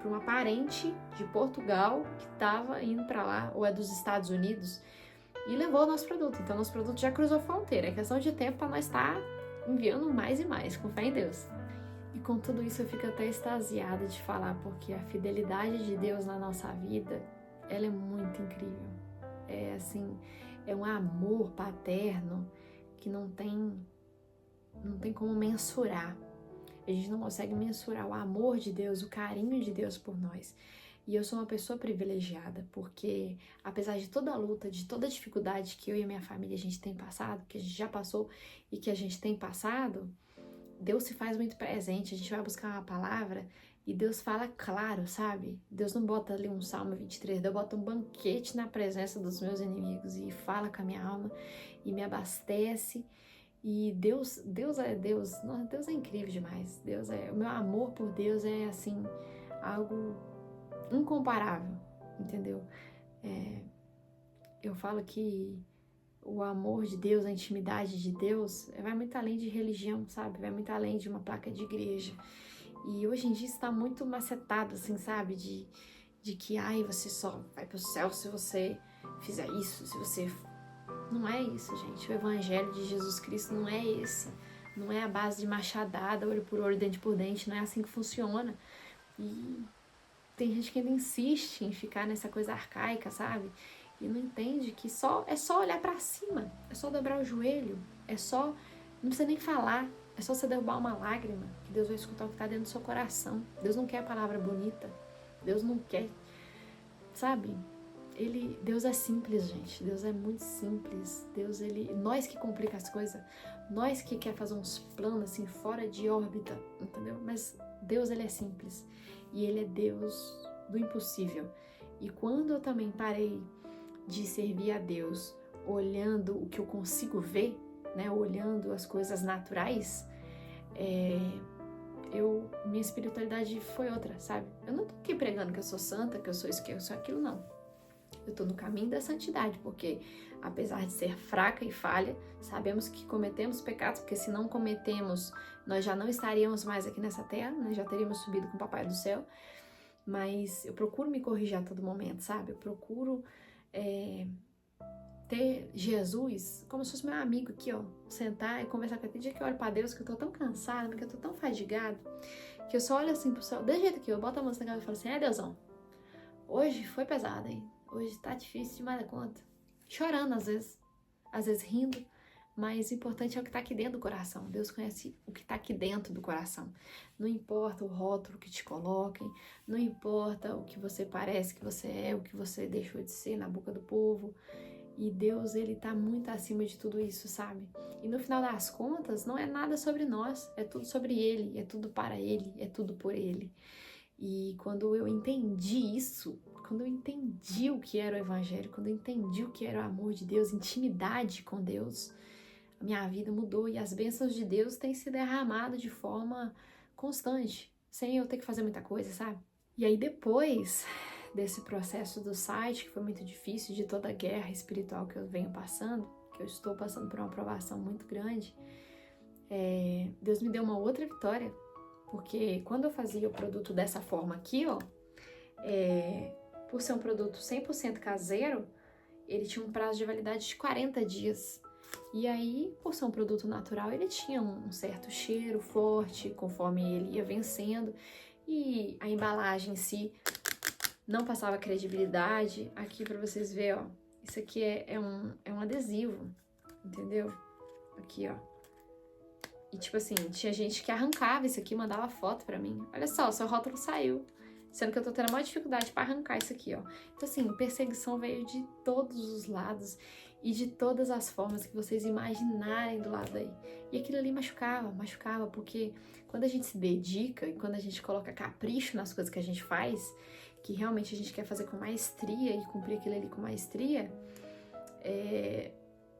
uma parente de Portugal que estava indo para lá, ou é dos Estados Unidos, e levou o nosso produto. Então, nosso produto já cruzou fronteira. É questão de tempo para nós estar enviando mais e mais, com fé em Deus. E com tudo isso eu fico até extasiada de falar, porque a fidelidade de Deus na nossa vida, ela é muito incrível. É um amor paterno que não tem como mensurar. A gente não consegue mensurar o amor de Deus, o carinho de Deus por nós. E eu sou uma pessoa privilegiada, porque apesar de toda a luta, de toda a dificuldade que eu e a minha família a gente tem passado, que a gente já passou e que a gente tem passado, Deus se faz muito presente. A gente vai buscar uma palavra e Deus fala claro, sabe? Deus não bota ali um Salmo 23, Deus bota um banquete na presença dos meus inimigos e fala com a minha alma e me abastece. E Deus é Deus. Nossa, Deus é incrível demais. O meu amor por Deus é assim, algo incomparável, entendeu? Eu falo que o amor de Deus, a intimidade de Deus, vai muito além de religião, sabe? Vai muito além de uma placa de igreja. E hoje em dia está muito macetado, assim, sabe? De que, você só vai pro céu se você fizer isso, se você... Não é isso, gente. O evangelho de Jesus Cristo não é esse. Não é a base de machadada, olho por olho, dente por dente. Não é assim que funciona. E tem gente que ainda insiste em ficar nessa coisa arcaica, sabe? E não entende que é só olhar pra cima. É só dobrar o joelho. Não precisa nem falar. É só você derrubar uma lágrima, que Deus vai escutar o que tá dentro do seu coração. Deus não quer a palavra bonita. Deus não quer, sabe? Deus é simples, gente. Deus é muito simples. Nós que complica as coisas, nós que quer fazer uns planos assim fora de órbita, entendeu? Mas Deus, ele é simples e ele é Deus do impossível. E quando eu também parei de servir a Deus olhando o que eu consigo ver, né? Olhando as coisas naturais, minha espiritualidade foi outra, sabe? Eu não tô aqui pregando que eu sou santa, que eu sou isso, que eu sou aquilo, não. Eu tô no caminho da santidade, porque apesar de ser fraca e falha, sabemos que cometemos pecados, porque se não cometemos, nós já não estaríamos mais aqui nessa terra, né? Já teríamos subido com o Papai do Céu. Mas eu procuro me corrigir a todo momento, sabe? Eu procuro ter Jesus como se fosse meu amigo aqui, ó. Sentar e conversar com ele. Tem dia que eu olho pra Deus, que eu tô tão cansada, porque eu tô tão fadigada, que eu só olho assim pro céu, desse jeito aqui, eu boto a mão na cabeça e falo assim, Deusão, hoje foi pesado, hein? Hoje tá difícil demais da conta. Chorando às vezes rindo, mas o importante é o que tá aqui dentro do coração. Deus conhece o que tá aqui dentro do coração. Não importa o rótulo que te coloquem, não importa o que você parece que você é, o que você deixou de ser na boca do povo. E Deus, ele tá muito acima de tudo isso, sabe? E no final das contas, não é nada sobre nós, é tudo sobre Ele, é tudo para Ele, é tudo por Ele. E quando eu entendi isso, quando eu entendi o que era o Evangelho, quando eu entendi o que era o amor de Deus, intimidade com Deus, a minha vida mudou e as bênçãos de Deus têm se derramado de forma constante, sem eu ter que fazer muita coisa, sabe? E aí depois desse processo do site, que foi muito difícil, de toda a guerra espiritual que eu venho passando, que eu estou passando por uma provação muito grande, Deus me deu uma outra vitória, porque quando eu fazia o produto dessa forma aqui, ó, por ser um produto 100% caseiro, ele tinha um prazo de validade de 40 dias. E aí, por ser um produto natural, ele tinha um certo cheiro forte, conforme ele ia vencendo, e a embalagem em si não passava credibilidade. Aqui pra vocês verem, ó, isso aqui é um adesivo, entendeu? Aqui, ó. E tipo assim, tinha gente que arrancava isso aqui, mandava foto pra mim. Olha só, o seu rótulo saiu. Sendo que eu tô tendo a maior dificuldade pra arrancar isso aqui, ó. Então assim, perseguição veio de todos os lados e de todas as formas que vocês imaginarem do lado aí. E aquilo ali machucava, porque quando a gente se dedica e quando a gente coloca capricho nas coisas que a gente faz, que realmente a gente quer fazer com maestria e cumprir aquilo ali com maestria,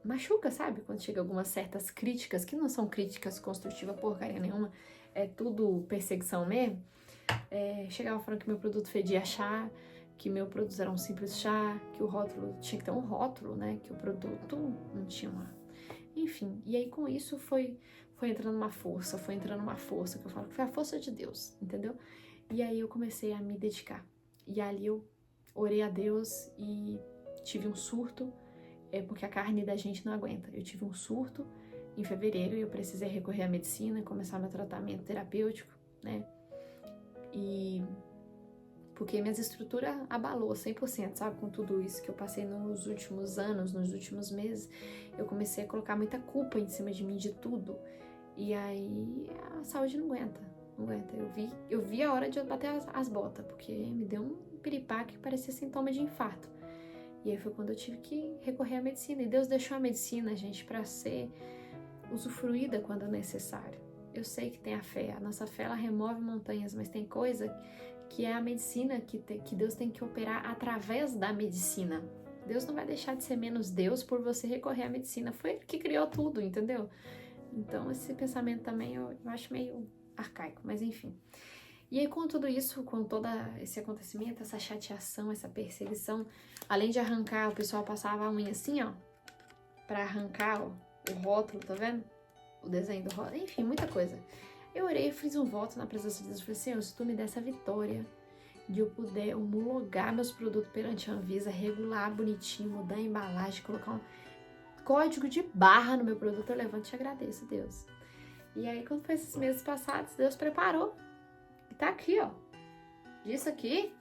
machuca, sabe? Quando chega algumas certas críticas, que não são críticas construtivas porcaria nenhuma, é tudo perseguição mesmo. Chegava falando que meu produto fedia chá, que meu produto era um simples chá, que o rótulo tinha que ter um rótulo, né? Que o produto não tinha uma... Enfim, e aí com isso foi entrando uma força, que eu falo que foi a força de Deus, entendeu? E aí eu comecei a me dedicar. E ali eu orei a Deus e tive um surto, porque a carne da gente não aguenta. Eu tive um surto em fevereiro e eu precisei recorrer à medicina e começar meu tratamento terapêutico, né? E porque minhas estruturas abalou 100%, sabe? Com tudo isso que eu passei nos últimos anos, nos últimos meses, eu comecei a colocar muita culpa em cima de mim, de tudo. E aí a saúde não aguenta. Eu vi a hora de eu bater as botas, porque me deu um piripaque que parecia sintoma de infarto. E aí foi quando eu tive que recorrer à medicina. E Deus deixou a medicina, gente, para ser usufruída quando é necessário. Eu sei que tem a fé, a nossa fé ela remove montanhas, mas tem coisa que é a medicina que Deus tem que operar através da medicina. Deus não vai deixar de ser menos Deus por você recorrer à medicina. Foi Ele que criou tudo, entendeu? Então esse pensamento também eu acho meio arcaico, mas enfim. E aí com tudo isso, com todo esse acontecimento, essa chateação, essa perseguição, além de arrancar, o pessoal passava a unha assim, ó, pra arrancar, ó, o rótulo, tá vendo? O desenho do rótulo, enfim, muita coisa. Eu orei, fiz um voto na presença de Deus, falei, Senhor, se tu me der essa vitória de eu poder homologar meus produtos perante a Anvisa, regular bonitinho, mudar a embalagem, colocar um código de barra no meu produto, eu levanto e te agradeço, Deus. E aí, quando foi esses meses passados, Deus preparou. E tá aqui, ó. Isso aqui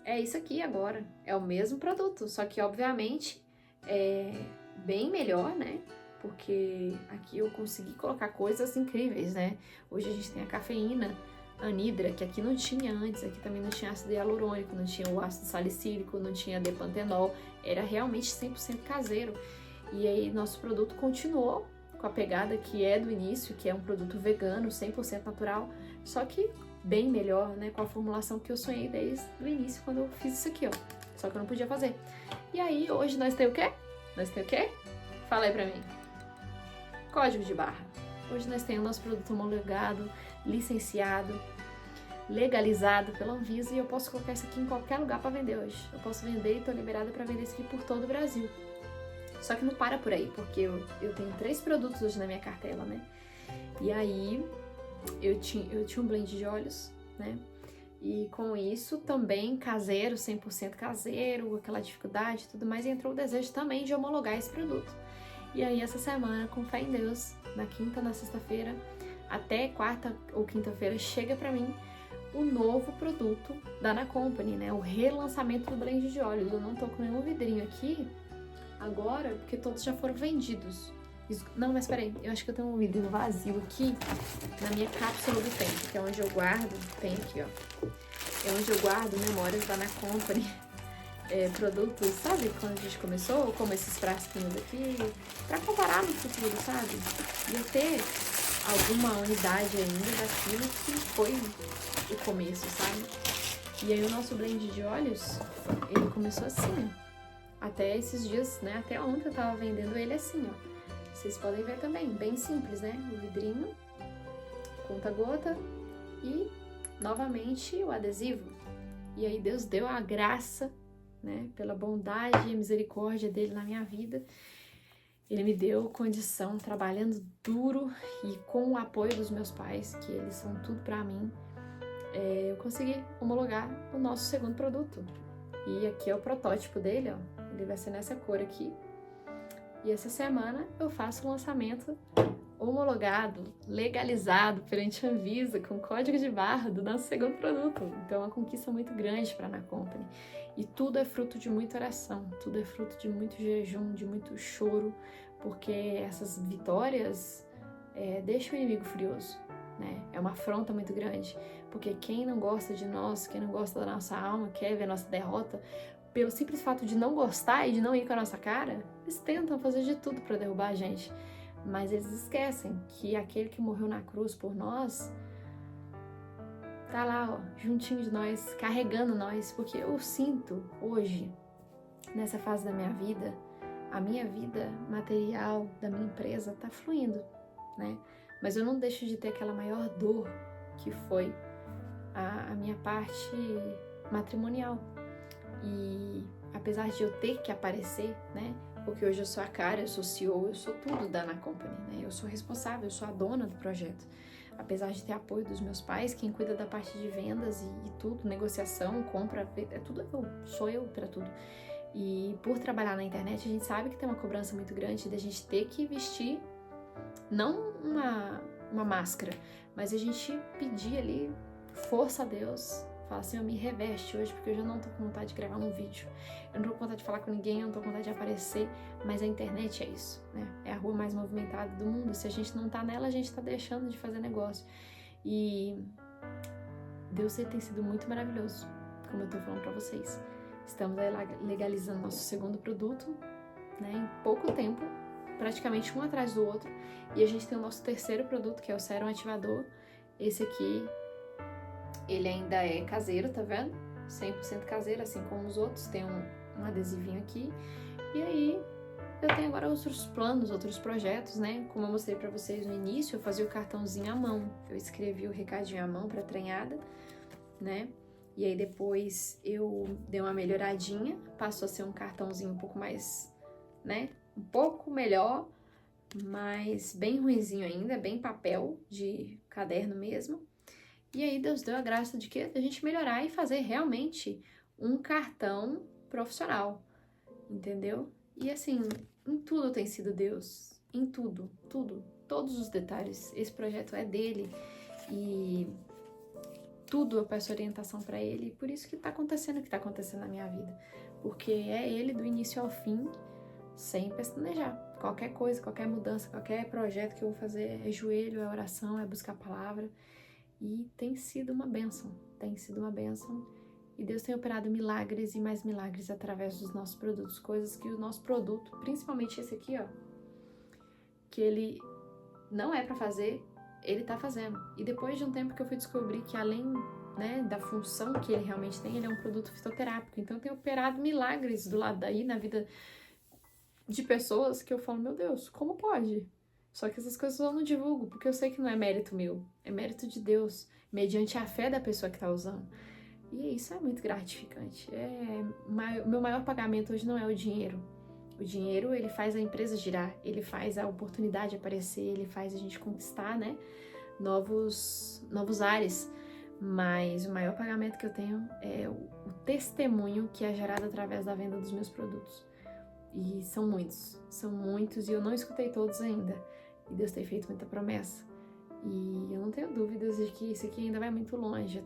é isso aqui agora. É o mesmo produto, só que, obviamente, é bem melhor, né? Porque aqui eu consegui colocar coisas incríveis, né? Hoje a gente tem a cafeína, anidra, que aqui não tinha antes. Aqui também não tinha ácido hialurônico, não tinha o ácido salicílico, não tinha depantenol. Era realmente 100% caseiro. E aí nosso produto continuou com a pegada que é do início, que é um produto vegano, 100% natural, só que bem melhor, né? Com a formulação que eu sonhei desde o início, quando eu fiz isso aqui, ó. Só que eu não podia fazer. E aí, hoje nós temos o quê? Fala aí pra mim. Código de barra. Hoje nós temos nosso produto homologado, licenciado, legalizado pela Anvisa e eu posso colocar isso aqui em qualquer lugar para vender hoje. Eu posso vender e tô liberada para vender isso aqui por todo o Brasil. Só que não para por aí, porque eu tenho 3 produtos hoje na minha cartela, né? E aí eu tinha um blend de óleos, né? E com isso também caseiro, 100% caseiro, aquela dificuldade e tudo mais, e entrou o desejo também de homologar esse produto. E aí essa semana, com fé em Deus, na quinta, na sexta-feira, até quarta ou quinta-feira, chega pra mim o novo produto da Ana Company, né? O relançamento do blend de óleos. Eu não tô com nenhum vidrinho aqui agora, porque todos já foram vendidos. Não, mas peraí, eu acho que eu tenho um vidrinho vazio aqui na minha cápsula do tempo, que é onde eu guardo, tem aqui, ó. É onde eu guardo memórias da Ana Company. Produtos, sabe, quando a gente começou, como esses frasquinhos aqui, pra comparar no futuro, sabe? E eu ter alguma unidade ainda daquilo que foi o começo, sabe? E aí o nosso blend de óleos, ele começou assim, ó. Até esses dias, né, até ontem eu tava vendendo ele assim, ó. Vocês podem ver também, bem simples, né? O vidrinho, conta-gota e, novamente, o adesivo. E aí Deus deu a graça, né, pela bondade e misericórdia dele na minha vida. Ele me deu condição, trabalhando duro e com o apoio dos meus pais, que eles são tudo pra mim, eu consegui homologar o nosso segundo produto. E aqui é o protótipo dele, ó. Ele vai ser nessa cor aqui. E essa semana eu faço o lançamento homologado, legalizado perante a Anvisa, com código de barra do nosso segundo produto. Então é uma conquista muito grande para a Ana Company. E tudo é fruto de muita oração, tudo é fruto de muito jejum, de muito choro, porque essas vitórias deixa o inimigo furioso, né? É uma afronta muito grande, porque quem não gosta de nós, quem não gosta da nossa alma, quer ver a nossa derrota, pelo simples fato de não gostar e de não ir com a nossa cara, eles tentam fazer de tudo para derrubar a gente. Mas eles esquecem que aquele que morreu na cruz por nós tá lá, ó, juntinho de nós, carregando nós, porque eu sinto hoje, nessa fase da minha vida, a minha vida material da minha empresa tá fluindo, né? Mas eu não deixo de ter aquela maior dor que foi a minha parte matrimonial. E apesar de eu ter que aparecer, né? Porque hoje eu sou a cara, eu sou CEO, eu sou tudo da Ana Company, né? Eu sou responsável, eu sou a dona do projeto. Apesar de ter apoio dos meus pais, quem cuida da parte de vendas e tudo, negociação, compra, é tudo eu, sou eu para tudo. E por trabalhar na internet, a gente sabe que tem uma cobrança muito grande da gente ter que vestir, não uma máscara, mas a gente pedir ali força a Deus, falar assim, eu me reveste hoje, porque hoje eu não tô com vontade de gravar um vídeo, eu não tô com vontade de falar com ninguém, eu não tô com vontade de aparecer, mas a internet é isso, né? É a rua mais movimentada do mundo, se a gente não tá nela, a gente tá deixando de fazer negócio. E Deus tem sido muito maravilhoso, como eu tô falando pra vocês. Estamos aí legalizando nosso segundo produto, né, em pouco tempo, praticamente um atrás do outro. E a gente tem o nosso terceiro produto, que é o Sérum Ativador. Esse aqui, ele ainda é caseiro, tá vendo? 100% caseiro, assim como os outros. Tem um adesivinho aqui. E aí, eu tenho agora outros planos, outros projetos, né? Como eu mostrei pra vocês no início, eu fazia o cartãozinho à mão. Eu escrevi o recadinho à mão pra treinada, né? E aí depois eu dei uma melhoradinha, passou a ser um cartãozinho um pouco mais, né, um pouco melhor, mas bem ruinzinho ainda, bem papel de caderno mesmo. E aí Deus deu a graça de que a gente melhorar e fazer realmente um cartão profissional, entendeu? E assim, em tudo tem sido Deus, em tudo, todos os detalhes. Esse projeto é dele e tudo eu peço orientação para ele, e por isso que tá acontecendo o que tá acontecendo na minha vida. Porque é ele do início ao fim, sem pestanejar. Qualquer coisa, qualquer mudança, qualquer projeto que eu vou fazer é joelho, é oração, é buscar a palavra. E tem sido uma bênção, E Deus tem operado milagres e mais milagres através dos nossos produtos. Coisas que o nosso produto, principalmente esse aqui, ó, que ele não é para fazer, ele tá fazendo. E depois de um tempo que eu fui descobrir que além, né, da função que ele realmente tem, ele é um produto fitoterápico. Então tem operado milagres do lado daí na vida de pessoas que eu falo, meu Deus, como pode? Só que essas coisas eu não divulgo, porque eu sei que não é mérito meu, é mérito de Deus, mediante a fé da pessoa que tá usando. E isso é muito gratificante. O meu maior pagamento hoje não é o dinheiro. O dinheiro, ele faz a empresa girar, ele faz a oportunidade aparecer, ele faz a gente conquistar, né, novos ares. Mas o maior pagamento que eu tenho é o testemunho que é gerado através da venda dos meus produtos. E são muitos, e eu não escutei todos ainda. E Deus tem feito muita promessa. E eu não tenho dúvidas de que isso aqui ainda vai muito longe.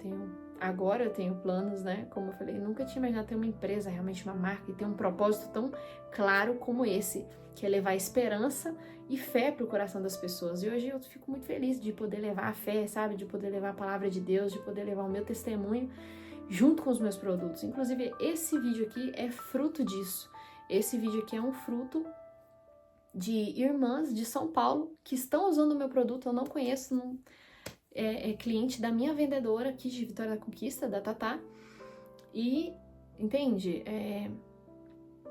Agora eu tenho planos, né? Como eu falei, nunca tinha imaginado ter uma empresa, realmente uma marca, e ter um propósito tão claro como esse, que é levar esperança e fé pro coração das pessoas. E hoje eu fico muito feliz de poder levar a fé, sabe? De poder levar a palavra de Deus, de poder levar o meu testemunho junto com os meus produtos. Inclusive, esse vídeo aqui é fruto disso. Esse vídeo aqui é um fruto de irmãs de São Paulo que estão usando o meu produto. Eu não conheço, é cliente da minha vendedora aqui de Vitória da Conquista, da Tatá. E, entende?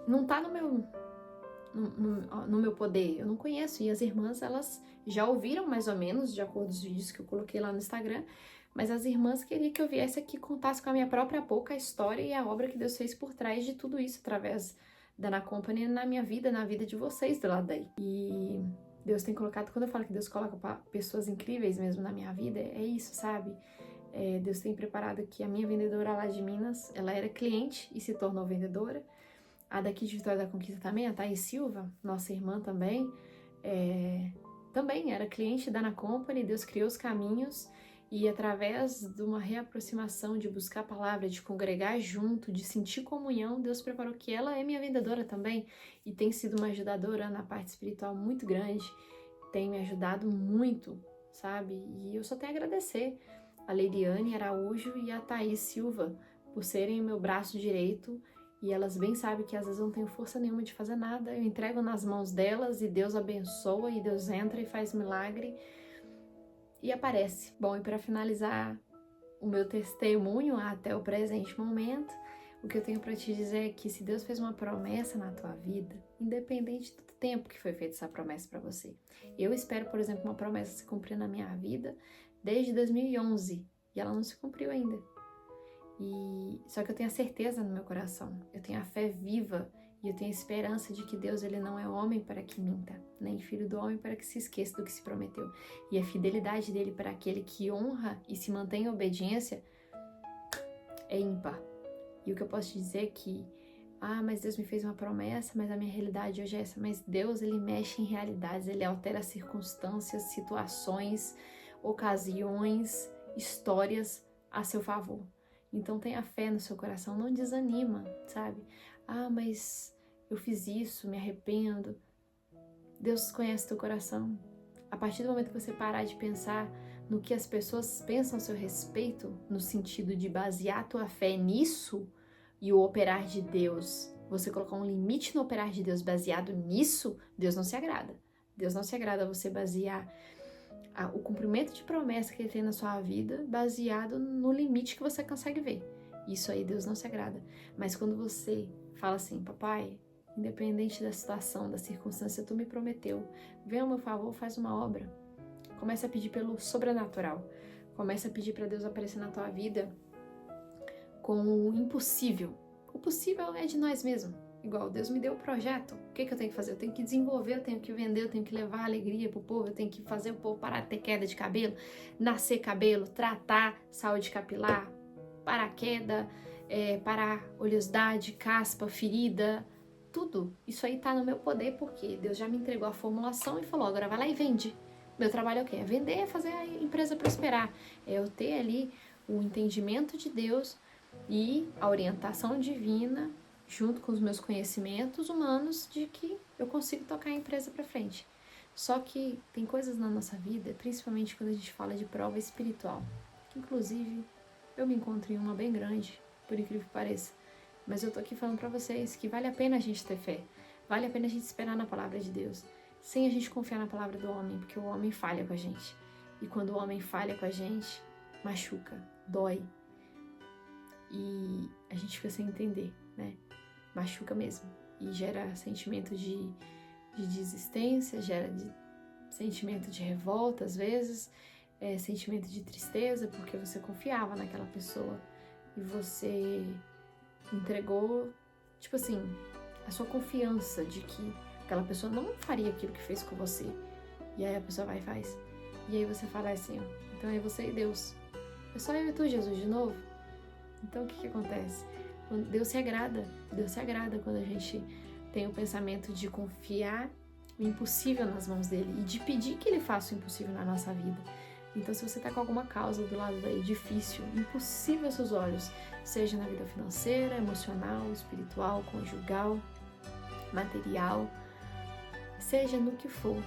Não tá no meu poder, eu não conheço. E as irmãs, elas já ouviram mais ou menos, de acordo com os vídeos que eu coloquei lá no Instagram, mas as irmãs queriam que eu viesse aqui e contasse com a minha própria boca a história e a obra que Deus fez por trás de tudo isso, através da Ana Company, na minha vida, na vida de vocês do lado daí. E Deus tem colocado, quando eu falo que Deus coloca pessoas incríveis mesmo na minha vida, é isso, sabe? Deus tem preparado aqui a minha vendedora lá de Minas, ela era cliente e se tornou vendedora. A daqui de Vitória da Conquista também, a Thaís Silva, nossa irmã também, também era cliente da Ana Company. Deus criou os caminhos e através de uma reaproximação, de buscar a palavra, de congregar junto, de sentir comunhão, Deus preparou que ela é minha vendedora também e tem sido uma ajudadora na parte espiritual muito grande. tem me ajudado muito, sabe? E eu só tenho a agradecer a Leiliane Araújo e a Thaís Silva por serem o meu braço direito, e elas bem sabem que às vezes eu não tenho força nenhuma de fazer nada, eu entrego nas mãos delas e Deus abençoa e Deus entra e faz milagre e aparece. Bom, e para finalizar o meu testemunho até o presente momento, o que eu tenho para te dizer é que se Deus fez uma promessa na tua vida, independente do tempo que foi feita essa promessa para você. Eu espero, por exemplo, uma promessa se cumprir na minha vida desde 2011 e ela não se cumpriu ainda. Só que eu tenho a certeza no meu coração, eu tenho a fé viva e eu tenho a esperança de que Deus, ele não é homem para que minta, nem filho do homem para que se esqueça do que se prometeu. E a fidelidade dele para aquele que honra e se mantém em obediência é ímpar. E o que eu posso te dizer é que, mas Deus me fez uma promessa, mas a minha realidade hoje é essa. Mas Deus, ele mexe em realidades, ele altera circunstâncias, situações, ocasiões, histórias a seu favor. Então tenha fé no seu coração, não desanima, sabe? Mas eu fiz isso, me arrependo. Deus conhece teu coração. A partir do momento que você parar de pensar no que as pessoas pensam a seu respeito, no sentido de basear tua fé nisso e o operar de Deus, você colocar um limite no operar de Deus baseado nisso, Deus não se agrada. Deus não se agrada você basear o cumprimento de promessa que ele tem na sua vida baseado no limite que você consegue ver. Isso aí Deus não se agrada. Mas quando você fala assim, papai, independente da situação, da circunstância, tu me prometeu, vem ao meu favor, faz uma obra. Começa a pedir pelo sobrenatural. Começa a pedir para Deus aparecer na tua vida com o impossível. O possível é de nós mesmos. Igual, Deus me deu o projeto. O que eu tenho que fazer? Eu tenho que desenvolver, eu tenho que vender, eu tenho que levar alegria pro povo, eu tenho que fazer o povo parar de ter queda de cabelo, nascer cabelo, tratar saúde capilar, parar queda, parar oleosidade, caspa, ferida, tudo. Isso aí tá no meu poder porque Deus já me entregou a formulação e falou, agora vai lá e vende. Meu trabalho é o quê? É vender, é fazer a empresa prosperar. É eu ter ali o entendimento de Deus e a orientação divina junto com os meus conhecimentos humanos de que eu consigo tocar a empresa para frente. Só que tem coisas na nossa vida, principalmente quando a gente fala de prova espiritual, que inclusive eu me encontro em uma bem grande, por incrível que pareça, mas eu tô aqui falando para vocês que vale a pena a gente ter fé, vale a pena a gente esperar na palavra de Deus, sem a gente confiar na palavra do homem, porque o homem falha com a gente. E quando o homem falha com a gente, machuca, dói. E a gente fica sem entender, né? Machuca mesmo. E gera sentimento de desistência, gera sentimento de revolta, às vezes, sentimento de tristeza, porque você confiava naquela pessoa e você entregou, tipo assim, a sua confiança de que aquela pessoa não faria aquilo que fez com você. E aí a pessoa vai e faz. E aí você fala assim, ó, então é você e Deus. É só eu e tu, Jesus, de novo? Então o que acontece? Deus se agrada quando a gente tem o pensamento de confiar o impossível nas mãos dele e de pedir que ele faça o impossível na nossa vida. Então se você tá com alguma causa do lado daí difícil, impossível aos seus olhos, seja na vida financeira, emocional, espiritual, conjugal, material, seja no que for,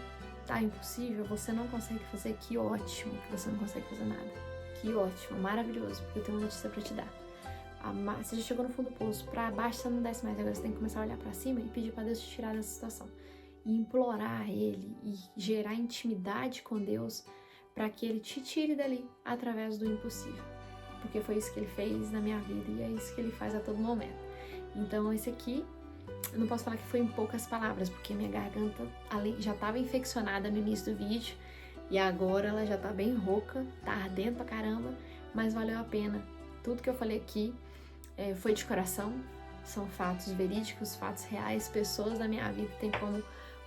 tá impossível, você não consegue fazer, que ótimo que você não consegue fazer nada. Que ótimo, maravilhoso, porque eu tenho uma notícia pra te dar. Você já chegou no fundo do poço, pra baixo você não desce mais, agora você tem que começar a olhar pra cima e pedir pra Deus te tirar dessa situação. E implorar Ele e gerar intimidade com Deus para que Ele te tire dali através do impossível. Porque foi isso que Ele fez na minha vida e é isso que Ele faz a todo momento. Então esse aqui, eu não posso falar que foi em poucas palavras, porque minha garganta já estava infeccionada no início do vídeo e agora ela já tá bem rouca, tá ardendo pra caramba, mas valeu a pena. Tudo que eu falei aqui foi de coração, são fatos verídicos, fatos reais, pessoas da minha vida têm como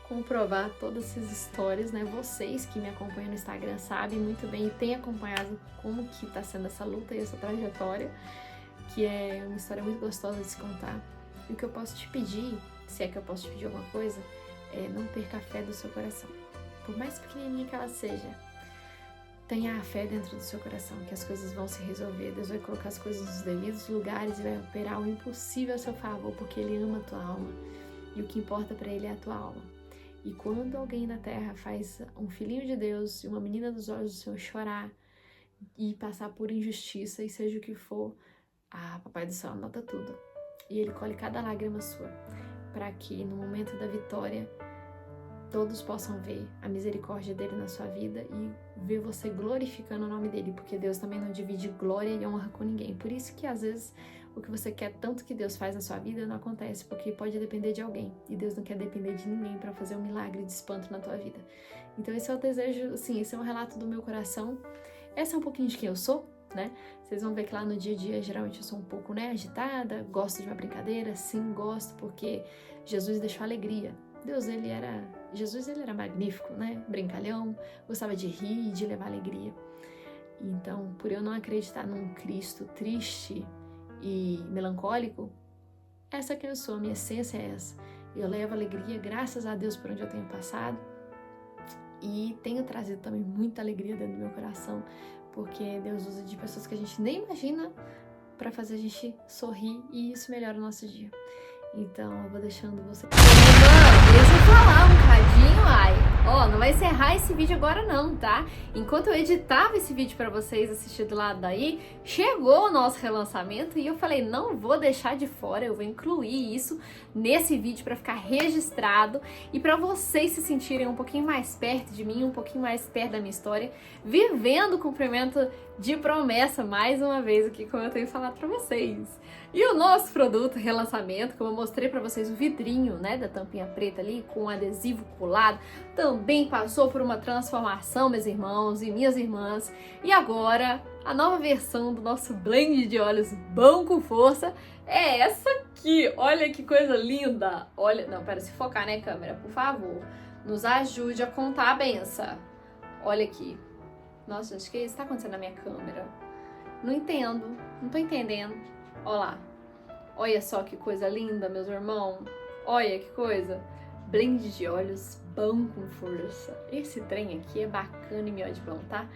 comprovar todas essas histórias, né? Vocês que me acompanham no Instagram sabem muito bem e têm acompanhado como que tá sendo essa luta e essa trajetória, que é uma história muito gostosa de se contar. E o que eu posso te pedir, se é que eu posso te pedir alguma coisa, é não perca a fé do seu coração. Por mais pequenininha que ela seja, tenha a fé dentro do seu coração, que as coisas vão se resolver. Deus vai colocar as coisas nos devidos lugares e vai operar o impossível a seu favor, porque Ele ama a tua alma. E o que importa para Ele é a tua alma. E quando alguém na terra faz um filhinho de Deus e uma menina dos olhos do Senhor chorar e passar por injustiça, e seja o que for, Papai do Céu anota tudo. E Ele colhe cada lágrima sua, para que no momento da vitória todos possam ver a misericórdia dele na sua vida e ver você glorificando o nome dele, porque Deus também não divide glória e honra com ninguém. Por isso que às vezes o que você quer tanto que Deus faz na sua vida não acontece, porque pode depender de alguém, e Deus não quer depender de ninguém para fazer um milagre de espanto na tua vida. Então esse é o desejo, assim, esse é um relato do meu coração. Essa é um pouquinho de quem eu sou, né? Vocês vão ver que lá no dia a dia, geralmente eu sou um pouco, né, agitada, gosto de uma brincadeira, sim, gosto, porque Jesus deixou alegria. Jesus ele era magnífico, né? Brincalhão, gostava de rir e de levar alegria. Então, por eu não acreditar num Cristo triste e melancólico, essa é quem eu sou, a minha essência é essa. Eu levo alegria, graças a Deus, por onde eu tenho passado, e tenho trazido também muita alegria dentro do meu coração, porque Deus usa de pessoas que a gente nem imagina para fazer a gente sorrir, e isso melhora o nosso dia. Então, eu vou deixando você... Irmã, deixa eu falar um cadinho, ai. Ó, não vai encerrar esse vídeo agora não, tá? Enquanto eu editava esse vídeo pra vocês assistir do lado daí, chegou o nosso relançamento e eu falei, não vou deixar de fora, eu vou incluir isso nesse vídeo pra ficar registrado e pra vocês se sentirem um pouquinho mais perto de mim, um pouquinho mais perto da minha história, vivendo o cumprimento de promessa, mais uma vez aqui, como eu tenho falado pra vocês. E o nosso produto relançamento, como eu mostrei pra vocês o vidrinho, né, da tampinha preta ali, com adesivo colado, também passou por uma transformação, meus irmãos e minhas irmãs. E agora, a nova versão do nosso blend de olhos Bom com Força é essa aqui. Olha que coisa linda. Olha, não, pera, se focar, né, câmera, por favor. Nos ajude a contar a benção. Olha aqui. Nossa, gente, o que está acontecendo na minha câmera? Não entendo, não tô entendendo. Olha lá. Olha só que coisa linda, meus irmãos. Olha que coisa. Blend de olhos Bom com Força. Esse trem aqui é bacana e miote bom, tá?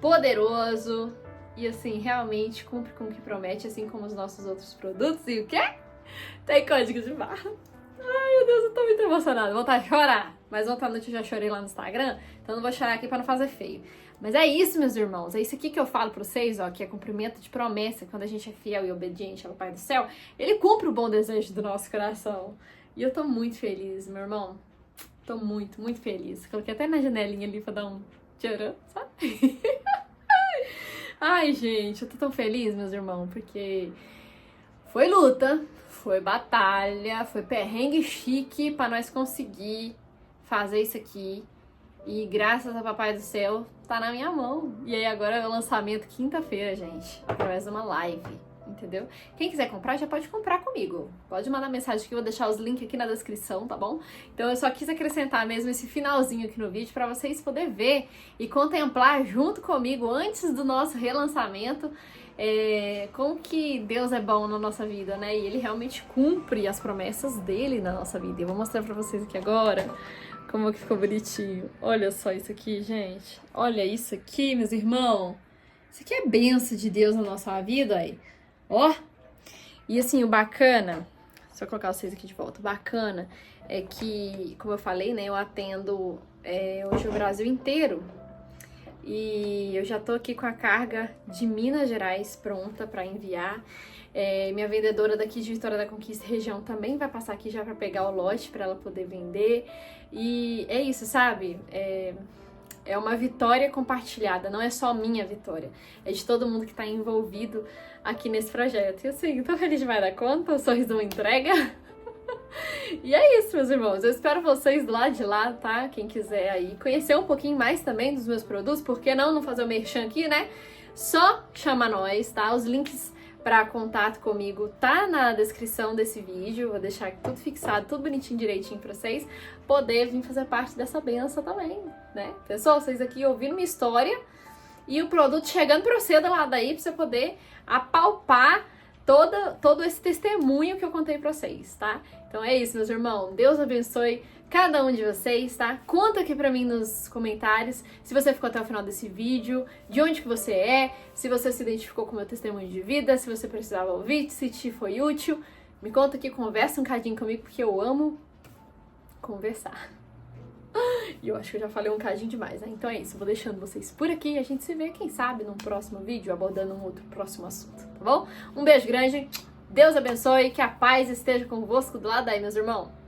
Poderoso. E assim, realmente cumpre com o que promete, assim como os nossos outros produtos. E o quê? Tem código de barra. Ai, meu Deus, eu tô muito emocionada. Vontade de chorar. Mas ontem à noite eu já chorei lá no Instagram, então não vou chorar aqui pra não fazer feio. Mas é isso, meus irmãos. É isso aqui que eu falo pra vocês, ó, que é cumprimento de promessa. Quando a gente é fiel e obediente ao Pai do Céu, Ele cumpre o bom desejo do nosso coração. E eu tô muito feliz, meu irmão. Tô muito, muito feliz. Coloquei até na janelinha ali pra dar um tcharam, sabe? Ai, gente, eu tô tão feliz, meus irmãos, porque foi luta, foi batalha, foi perrengue chique pra nós conseguir fazer isso aqui. E graças ao Papai do Céu, tá na minha mão. E aí agora é o lançamento quinta-feira, gente, através de uma live, entendeu? Quem quiser comprar, já pode comprar comigo. Pode mandar mensagem que eu vou deixar os links aqui na descrição, tá bom? Então eu só quis acrescentar mesmo esse finalzinho aqui no vídeo para vocês poderem ver e contemplar junto comigo, antes do nosso relançamento, como que Deus é bom na nossa vida, né? E Ele realmente cumpre as promessas dele na nossa vida. Eu vou mostrar pra vocês aqui agora como que ficou bonitinho. Olha só isso aqui, gente. Olha isso aqui, meus irmãos. Isso aqui é bênção de Deus na nossa vida, aí. Ó. E assim, o bacana, só colocar vocês aqui de volta, o bacana é que, como eu falei, né, eu atendo hoje o Brasil inteiro. E eu já tô aqui com a carga de Minas Gerais pronta para enviar. Minha vendedora daqui de Vitória da Conquista região também vai passar aqui já para pegar o lote para ela poder vender. E é isso, sabe? É uma vitória compartilhada, não é só minha vitória, é de todo mundo que tá envolvido aqui nesse projeto. E assim, tô feliz demais da conta, o sorriso não entrega. E é isso, meus irmãos. Eu espero vocês do lado de lá, tá? Quem quiser aí conhecer um pouquinho mais também dos meus produtos, por que não fazer o merchan aqui, né? Só chama nós, tá? Os links para contato comigo tá na descrição desse vídeo. Vou deixar aqui tudo fixado, tudo bonitinho, direitinho pra vocês poderem vir fazer parte dessa benção também, né? Pessoal, vocês aqui ouvindo minha história e o produto chegando pra você do lado daí, pra você poder apalpar todo esse testemunho que eu contei pra vocês, tá? Então é isso, meus irmãos. Deus abençoe cada um de vocês, tá? Conta aqui pra mim nos comentários se você ficou até o final desse vídeo, de onde que você é, se você se identificou com o meu testemunho de vida, se você precisava ouvir, se te foi útil. Me conta aqui, conversa um cadinho comigo, porque eu amo conversar. E eu acho que eu já falei um cadinho demais, né? Então é isso, vou deixando vocês por aqui e a gente se vê, quem sabe, num próximo vídeo, abordando um outro próximo assunto, tá bom? Um beijo grande, Deus abençoe, que a paz esteja convosco do lado aí, meus irmãos.